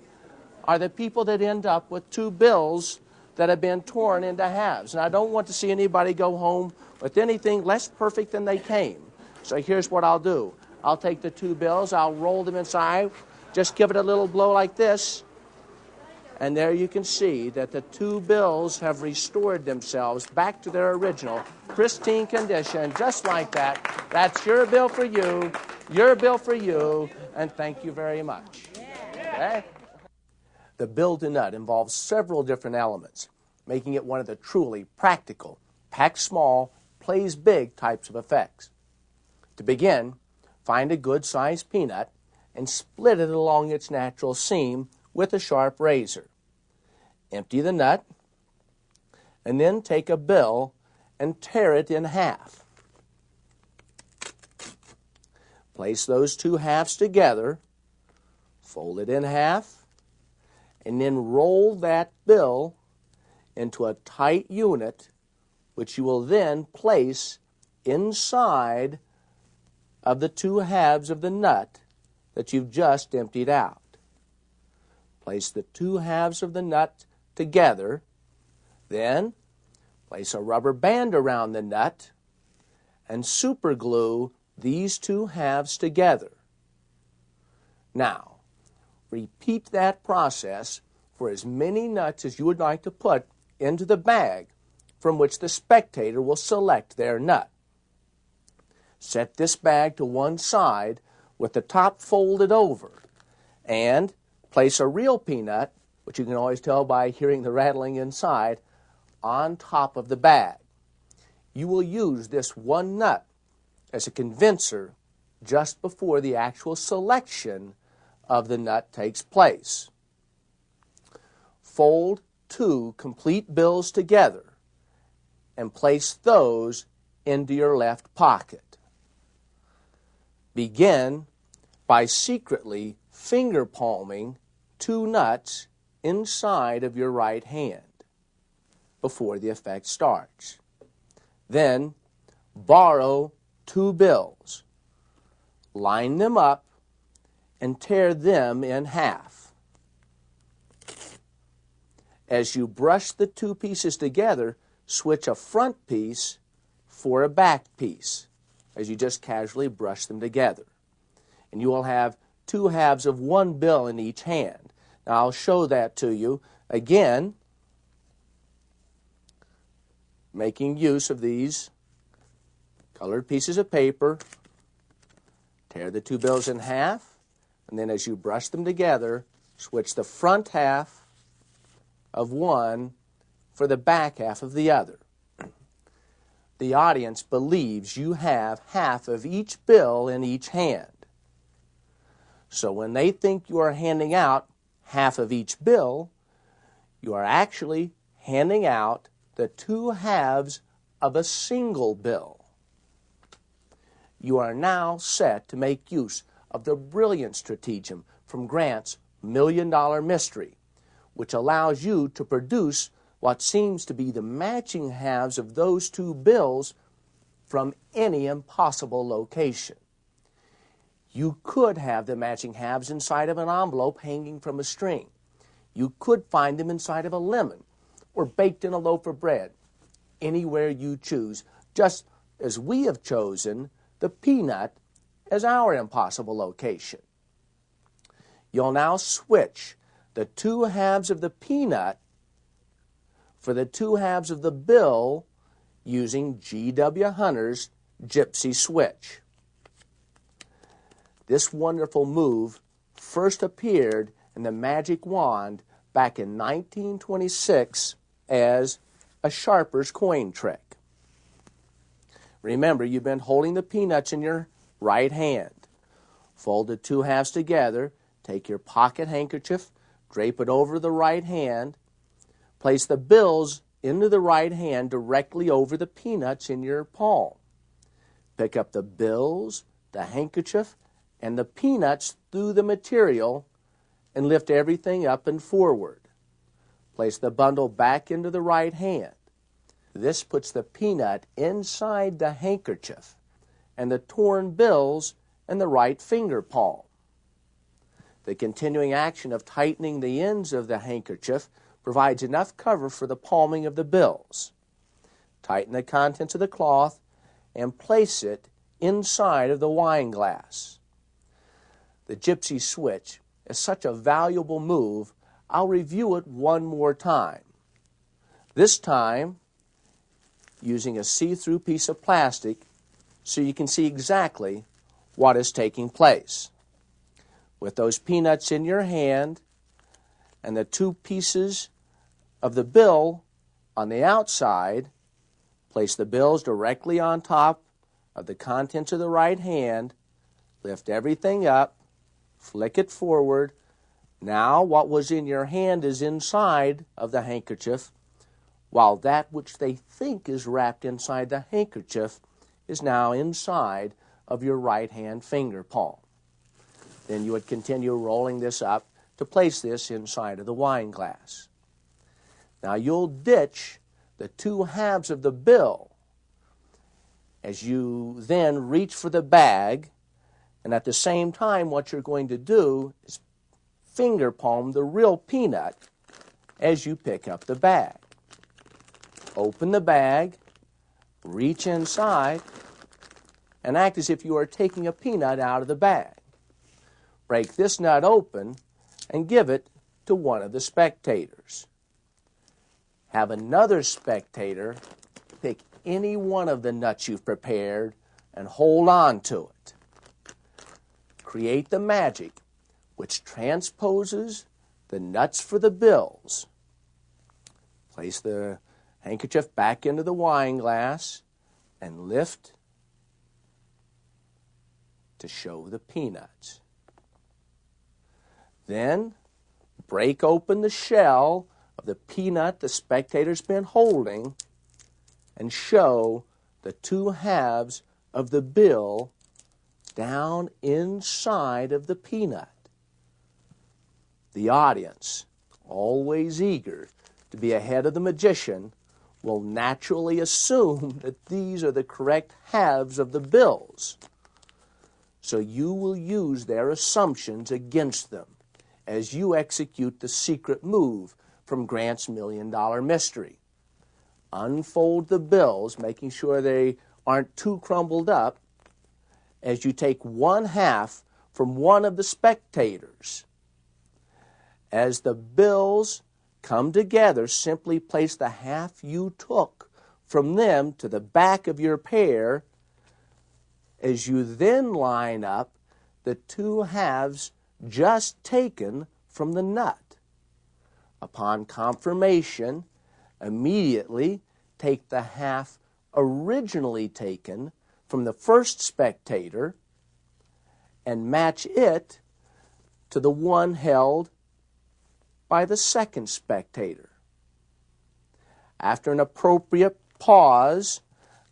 are the people that end up with two bills that have been torn into halves. And I don't want to see anybody go home with anything less perfect than they came. So here's what I'll do. I'll take the two bills, I'll roll them inside, just give it a little blow like this, and there you can see that the two bills have restored themselves back to their original pristine condition, just like that. That's your bill for you, and thank you very much. Okay? The build-to-nut involves several different elements, making it one of the truly practical, pack small, plays big types of effects. To begin, find a good-sized peanut and split it along its natural seam with a sharp razor. Empty the nut, and then take a bill and tear it in half. Place those two halves together, fold it in half, and then roll that bill into a tight unit, which you will then place inside of the two halves of the nut that you've just emptied out. Place the two halves of the nut together, then place a rubber band around the nut and superglue these two halves together. Now, repeat that process for as many nuts as you would like to put into the bag from which the spectator will select their nut. Set this bag to one side with the top folded over and place a real peanut, which you can always tell by hearing the rattling inside, on top of the bag. You will use this one nut as a convincer just before the actual selection of the nut takes place. Fold two complete bills together and place those into your left pocket. Begin by secretly finger palming two nuts inside of your right hand before the effect starts. Then borrow two bills, line them up, and tear them in half. As you brush the two pieces together, switch a front piece for a back piece as you just casually brush them together. And you will have two halves of one bill in each hand. Now I'll show that to you again, making use of these colored pieces of paper. Tear the two bills in half, and then as you brush them together, switch the front half of one for the back half of the other. The audience believes you have half of each bill in each hand. So when they think you are handing out half of each bill, you are actually handing out the two halves of a single bill. You are now set to make use of the brilliant stratagem from Grant's $1 Million Mystery, which allows you to produce what seems to be the matching halves of those two bills from any impossible location. You could have the matching halves inside of an envelope hanging from a string. You could find them inside of a lemon or baked in a loaf of bread, anywhere you choose, just as we have chosen the peanut as our impossible location. You'll now switch the two halves of the peanut for the two halves of the bill using G.W. Hunter's Gypsy Switch. This wonderful move first appeared in the magic wand back in 1926 as a sharper's coin trick. Remember, you've been holding the peanuts in your right hand. Fold the two halves together, take your pocket handkerchief, drape it over the right hand, place the bills into the right hand directly over the peanuts in your palm. Pick up the bills, the handkerchief, and the peanuts through the material and lift everything up and forward. Place the bundle back into the right hand. This puts the peanut inside the handkerchief and the torn bills in the right finger palm. The continuing action of tightening the ends of the handkerchief provides enough cover for the palming of the bills. Tighten the contents of the cloth and place it inside of the wine glass. The Gypsy Switch is such a valuable move, I'll review it one more time. This time, using a see-through piece of plastic so you can see exactly what is taking place. with those peanuts in your hand and the two pieces of the bill on the outside, place the bills directly on top of the contents of the right hand, lift everything up, flick it forward. Now what was in your hand is inside of the handkerchief, while that which they think is wrapped inside the handkerchief is now inside of your right hand finger palm. Then you would continue rolling this up to place this inside of the wine glass. Now you'll ditch the two halves of the bill as you then reach for the bag, and at the same time what you're going to do is finger palm the real peanut as you pick up the bag. Open the bag, reach inside, and act as if you are taking a peanut out of the bag. Break this nut open and give it to one of the spectators. Have another spectator pick any one of the nuts you've prepared and hold on to it. Create the magic which transposes the nuts for the bills. Place the handkerchief back into the wine glass and lift to show the peanuts. Then break open the shell of the peanut the spectator's been holding and show the two halves of the bill down inside of the peanut. The audience, always eager to be ahead of the magician, will naturally assume that these are the correct halves of the bills. So you will use their assumptions against them as you execute the secret move from Grant's $1 Million Mystery. Unfold the bills, making sure they aren't too crumbled up, as you take one half from one of the spectators. As the bills come together, simply place the half you took from them to the back of your pair, as you then line up the two halves just taken from the nut. Upon confirmation, immediately take the half originally taken from the first spectator and match it to the one held by the second spectator. After an appropriate pause,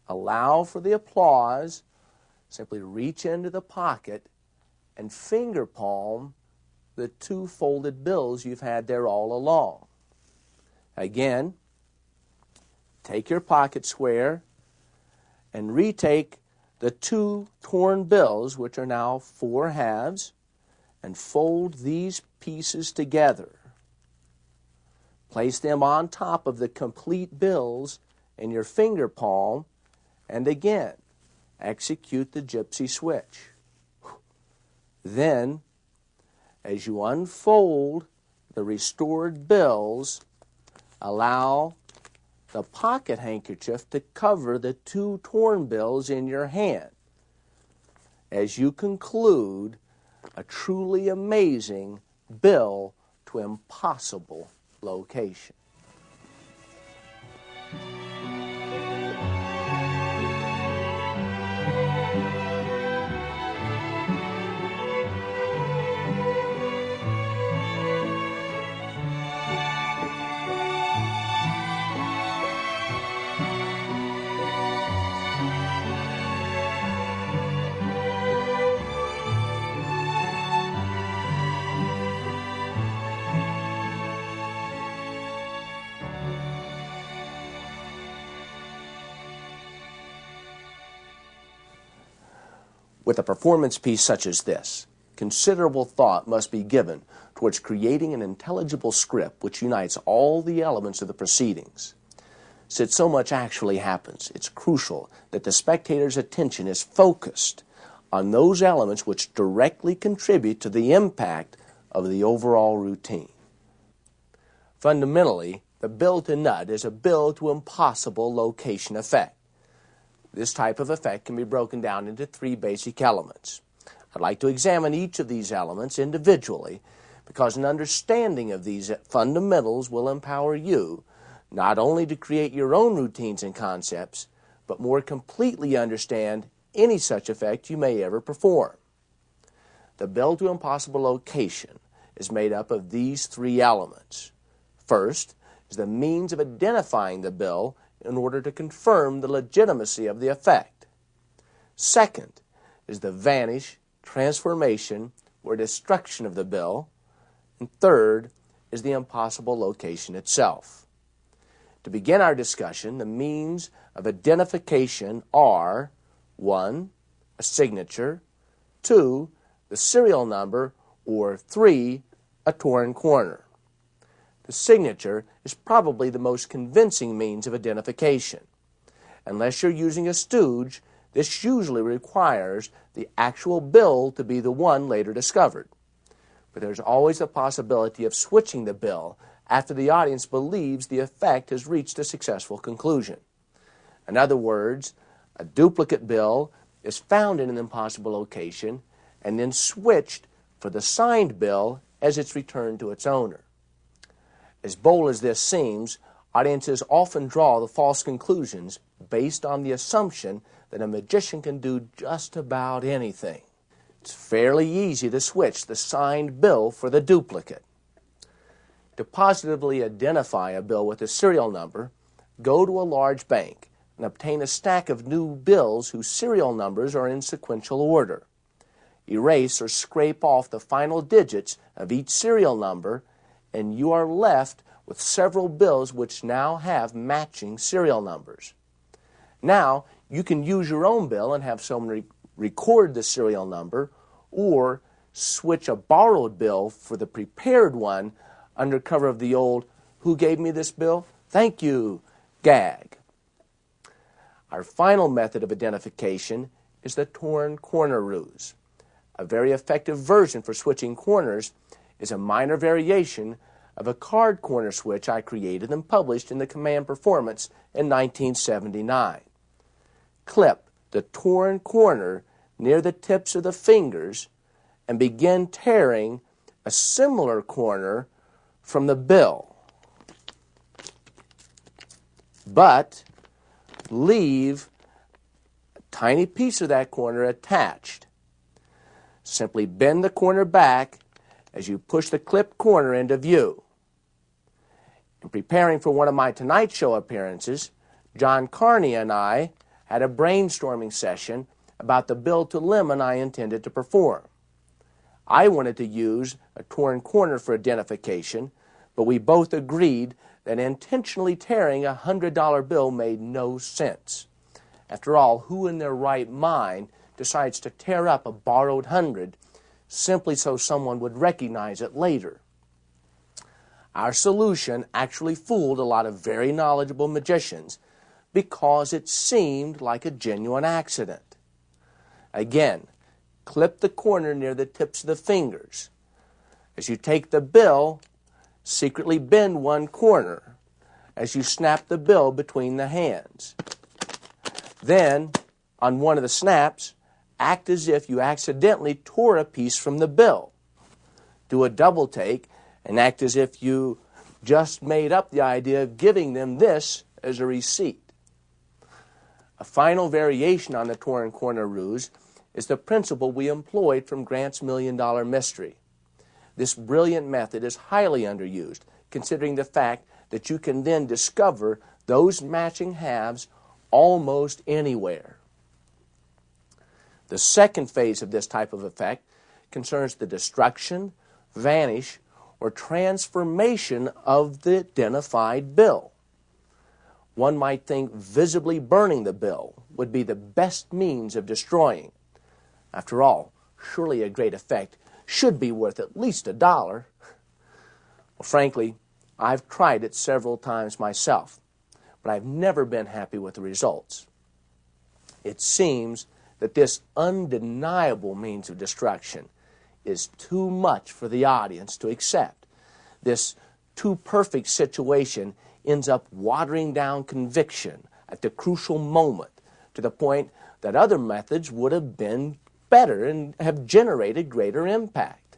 allow for the applause. Simply reach into the pocket and finger palm the two folded bills you've had there all along. Again, take your pocket square and retake the two torn bills, which are now 4 halves, and fold these pieces together. Place them on top of the complete bills in your finger palm, and again, execute the gypsy switch. Then, as you unfold the restored bills, allow the pocket handkerchief to cover the two torn bills in your hand as you conclude a truly amazing bill to impossible location. With a performance piece such as this, considerable thought must be given towards creating an intelligible script which unites all the elements of the proceedings. Since so much actually happens, it's crucial that the spectator's attention is focused on those elements which directly contribute to the impact of the overall routine. Fundamentally, the bill to nut is a bill to impossible location effect. This type of effect can be broken down into 3 basic elements: I'd like to examine each of these elements individually because an understanding of these fundamentals will empower you not only to create your own routines and concepts, but more completely understand any such effect you may ever perform. The bill to impossible location is made up of these three elements. First is the means of identifying the bill in order to confirm the legitimacy of the effect. Second is the vanish, transformation, or destruction of the bill. And third is the impossible location itself. To begin our discussion, the means of identification are 1. A signature, 2. The serial number, or 3. A torn corner. The signature is probably the most convincing means of identification. Unless you're using a stooge, this usually requires the actual bill to be the one later discovered. But there's always a possibility of switching the bill after the audience believes the effect has reached a successful conclusion. In other words, a duplicate bill is found in an impossible location and then switched for the signed bill as it's returned to its owner. As bold as this seems, audiences often draw the false conclusions based on the assumption that a magician can do just about anything. It's fairly easy to switch the signed bill for the duplicate. To positively identify a bill with a serial number, go to a large bank and obtain a stack of new bills whose serial numbers are in sequential order. Erase or scrape off the final digits of each serial number, and you are left with several bills which now have matching serial numbers. Now, you can use your own bill and have someone record the serial number, or switch a borrowed bill for the prepared one under cover of the old "Who gave me this bill? Thank you" gag. Our final method of identification is the torn corner ruse. A very effective version for switching corners is a minor variation of a card corner switch I created and published in the Command Performance in 1979. Clip the torn corner near the tips of the fingers and begin tearing a similar corner from the bill. But leave a tiny piece of that corner attached. Simply bend the corner back as you push the clipped corner into view. In preparing for one of my Tonight Show appearances, John Carney and I had a brainstorming session about the bill to lemon I intended to perform. I wanted to use a torn corner for identification, but we both agreed that intentionally tearing a $100 bill made no sense. After all, who in their right mind decides to tear up a borrowed $100 simply so someone would recognize it later? Our solution actually fooled a lot of very knowledgeable magicians because it seemed like a genuine accident. Again, clip the corner near the tips of the fingers. As you take the bill, secretly bend one corner as you snap the bill between the hands. Then, on one of the snaps, act as if you accidentally tore a piece from the bill. Do a double take and act as if you just made up the idea of giving them this as a receipt. A final variation on the torn corner ruse is the principle we employed from Grant's $1 Million Mystery. This brilliant method is highly underused, considering the fact that you can then discover those matching halves almost anywhere. The second phase of this type of effect concerns the destruction, vanish, or transformation of the identified bill. One might think visibly burning the bill would be the best means of destroying. After all, surely a great effect should be worth at least $1. Well, frankly, I've tried it several times myself, but I've never been happy with the results. It seems that this undeniable means of destruction is too much for the audience to accept. This too perfect situation ends up watering down conviction at the crucial moment to the point that other methods would have been better and have generated greater impact.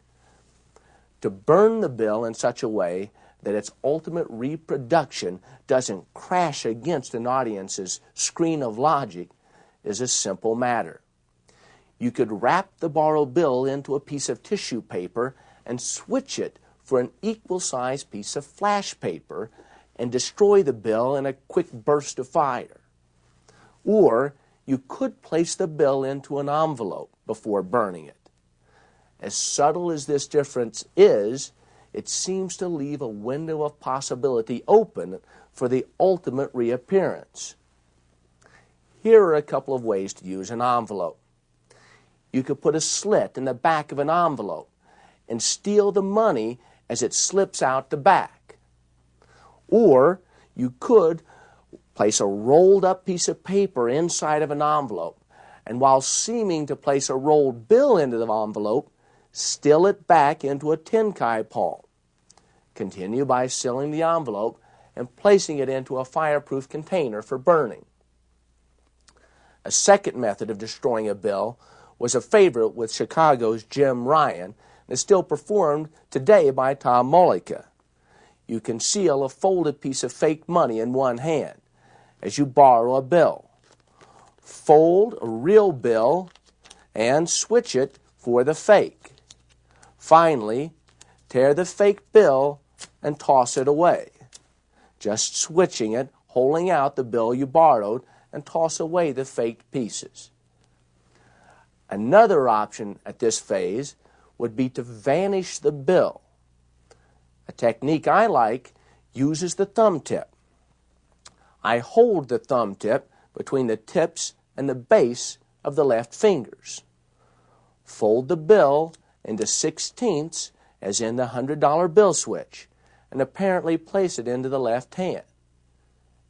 To burn the bill in such a way that its ultimate reproduction doesn't crash against an audience's screen of logic is a simple matter. You could wrap the borrowed bill into a piece of tissue paper and switch it for an equal-sized piece of flash paper and destroy the bill in a quick burst of fire. Or you could place the bill into an envelope before burning it. As subtle as this difference is, it seems to leave a window of possibility open for the ultimate reappearance. Here are a couple of ways to use an envelope. You could put a slit in the back of an envelope and steal the money as it slips out the back. Or you could place a rolled up piece of paper inside of an envelope, and while seeming to place a rolled bill into the envelope, steal it back into a tin-kai palm. Continue by sealing the envelope and placing it into a fireproof container for burning. A second method of destroying a bill was a favorite with Chicago's Jim Ryan and is still performed today by Tom Mullica. You conceal a folded piece of fake money in one hand as you borrow a bill. Fold a real bill and switch it for the fake. Finally, tear the fake bill and toss it away. Just switching it, holding out the bill you borrowed, and toss away the faked pieces. Another option at this phase would be to vanish the bill. A technique I like uses the thumb tip. I hold the thumb tip between the tips and the base of the left fingers. Fold the bill into 1/16 as in the $100 bill switch and apparently place it into the left hand.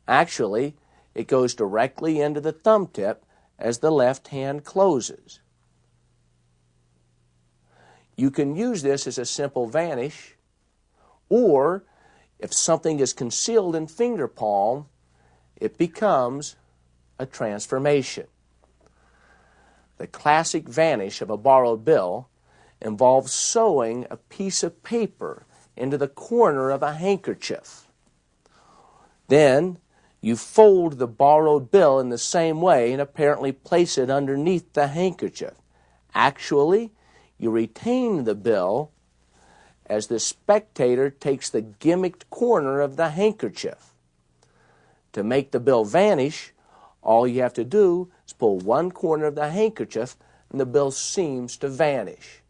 Actually, it goes directly into the thumb tip as the left hand closes. You can use this as a simple vanish, or if something is concealed in finger palm, it becomes a transformation. The classic vanish of a borrowed bill involves sewing a piece of paper into the corner of a handkerchief. Then you fold the borrowed bill in the same way and apparently place it underneath the handkerchief. Actually, you retain the bill as the spectator takes the gimmicked corner of the handkerchief. To make the bill vanish, all you have to do is pull one corner of the handkerchief and the bill seems to vanish.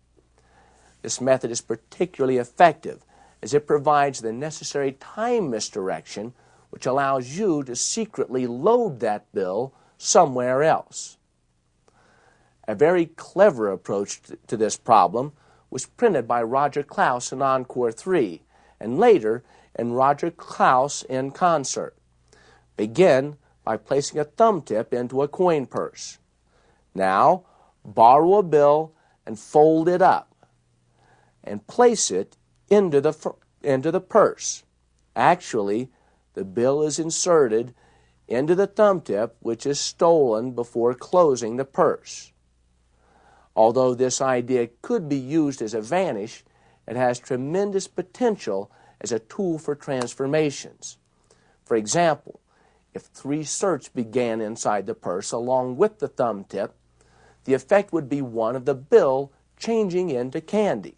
This method is particularly effective as it provides the necessary time misdirection which allows you to secretly load that bill somewhere else. A very clever approach to this problem was printed by Roger Klaus in Encore 3 and later in Roger Klaus in Concert. Begin by placing a thumb tip into a coin purse. Now, borrow a bill and fold it up and place it into the purse. Actually, the bill is inserted into the thumb tip, which is stolen before closing the purse. Although this idea could be used as a vanish, it has tremendous potential as a tool for transformations. For example, if 3 certs began inside the purse along with the thumb tip, the effect would be one of the bill changing into candy.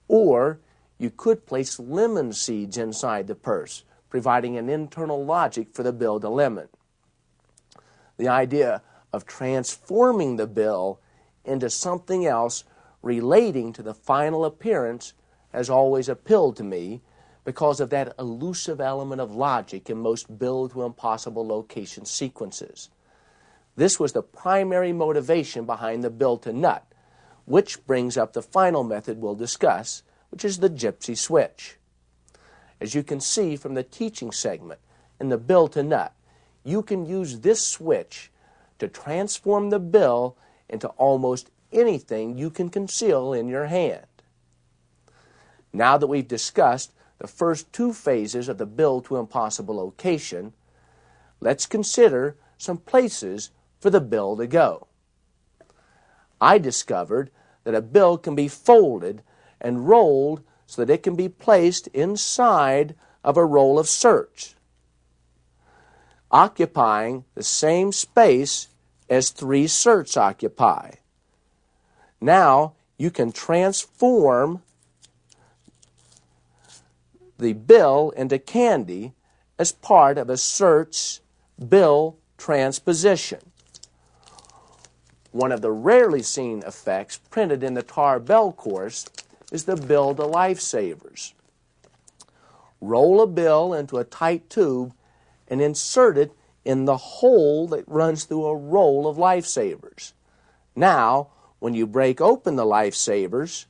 Or you could place lemon seeds inside the purse, providing an internal logic for the bill to lemon. The idea of transforming the bill into something else relating to the final appearance has always appealed to me because of that elusive element of logic in most bill to impossible location sequences. This was the primary motivation behind the bill to nut, which brings up the final method we'll discuss, which is the gypsy switch. As you can see from the teaching segment in the bill to nut, you can use this switch to transform the bill into almost anything you can conceal in your hand. Now that we've discussed the first 2 phases of the bill to impossible location, let's consider some places for the bill to go. I discovered that a bill can be folded and rolled so that it can be placed inside of a roll of certs, occupying the same space as 3 certs occupy. Now you can transform the bill into candy as part of a certs bill transposition. One of the rarely seen effects printed in the Tar Bell course is the bill to lifesavers. Roll a bill into a tight tube and insert it in the hole that runs through a roll of lifesavers. Now, when you break open the lifesavers,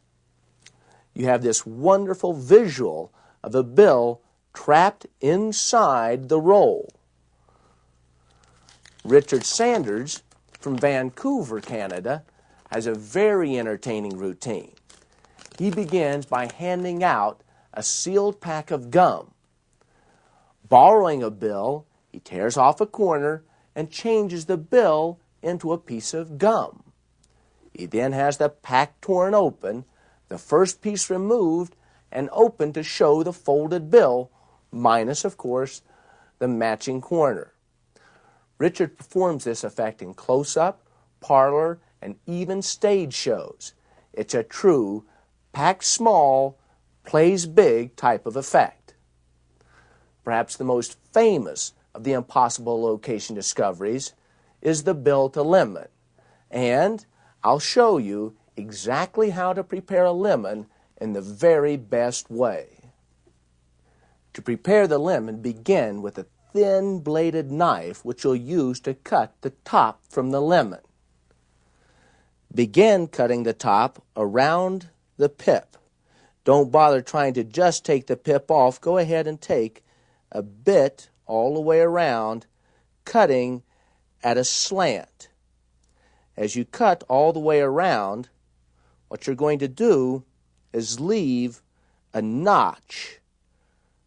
you have this wonderful visual of a bill trapped inside the roll. Richard Sanders from Vancouver, Canada, has a very entertaining routine. He begins by handing out a sealed pack of gum. Borrowing a bill, he tears off a corner and changes the bill into a piece of gum. He then has the pack torn open, the first piece removed and opened to show the folded bill, minus, of course, the matching corner. Richard performs this effect in close-up, parlor, and even stage shows. It's a true pack small, plays big type of effect. Perhaps the most famous of the impossible location discoveries is the bill to lemon. And I'll show you exactly how to prepare a lemon in the very best way. To prepare the lemon, begin with a thin-bladed knife which you'll use to cut the top from the lemon. Begin cutting the top around the pip. Don't bother trying to just take the pip off. Go ahead and take a bit all the way around, cutting at a slant. As you cut all the way around, what you're going to do is leave a notch,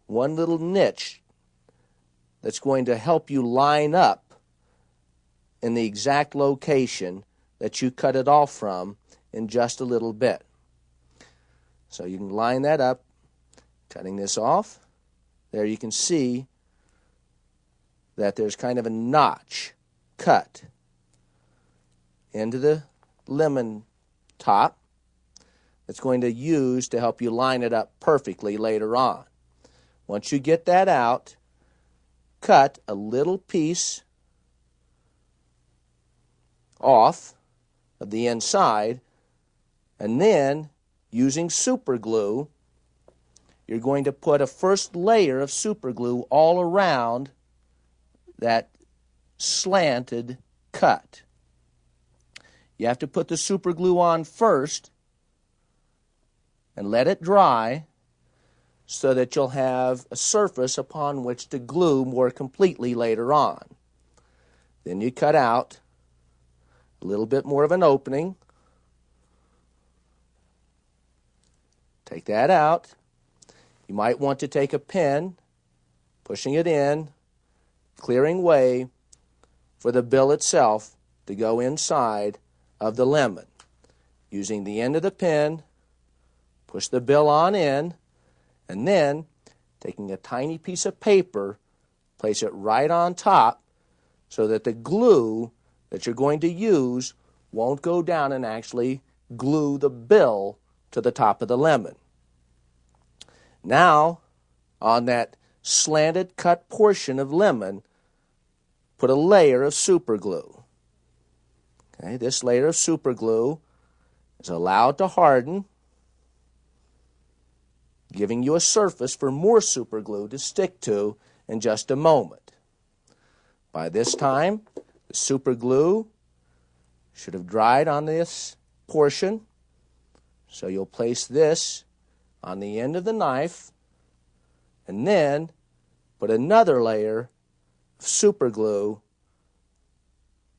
one little niche that's going to help you line up in the exact location that you cut it off from in just a little bit. So you can line that up, cutting this off. There you can see that there's kind of a notch cut into the lemon top that's going to use to help you line it up perfectly later on. Once you get that out, cut a little piece off of the inside, and then using super glue, you're going to put a first layer of super glue all around that slanted cut. You have to put the super glue on first and let it dry so that you'll have a surface upon which to glue more completely later on. Then you cut out a little bit more of an opening. Take that out. You might want to take a pen, pushing it in, clearing way for the bill itself to go inside of the lemon. Using the end of the pen, push the bill on in, and then taking a tiny piece of paper, place it right on top so that the glue that you're going to use won't go down and actually glue the bill to the top of the lemon. Now, on that slanted cut portion of lemon, put a layer of super glue. Okay, this layer of super glue is allowed to harden, giving you a surface for more super glue to stick to in just a moment. By this time, the super glue should have dried on this portion, so you'll place this on the end of the knife and then put another layer of super glue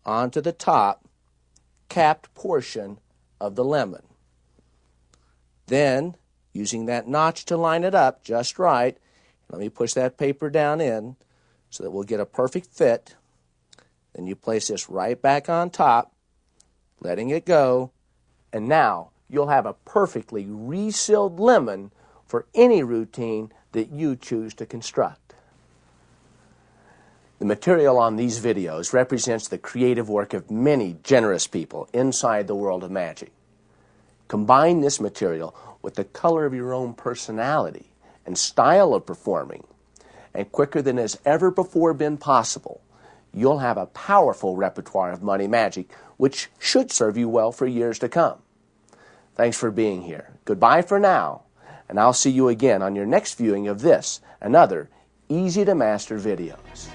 onto the top capped portion of the lemon. Then, using that notch to line it up just right, let me push that paper down in so that we'll get a perfect fit. Then you place this right back on top, letting it go, and now you'll have a perfectly resealed lemon for any routine that you choose to construct. The material on these videos represents the creative work of many generous people inside the world of magic. Combine this material with the color of your own personality and style of performing, and quicker than has ever before been possible, you'll have a powerful repertoire of money magic which should serve you well for years to come. Thanks for being here. Goodbye for now, and I'll see you again on your next viewing of this and other easy-to-master videos.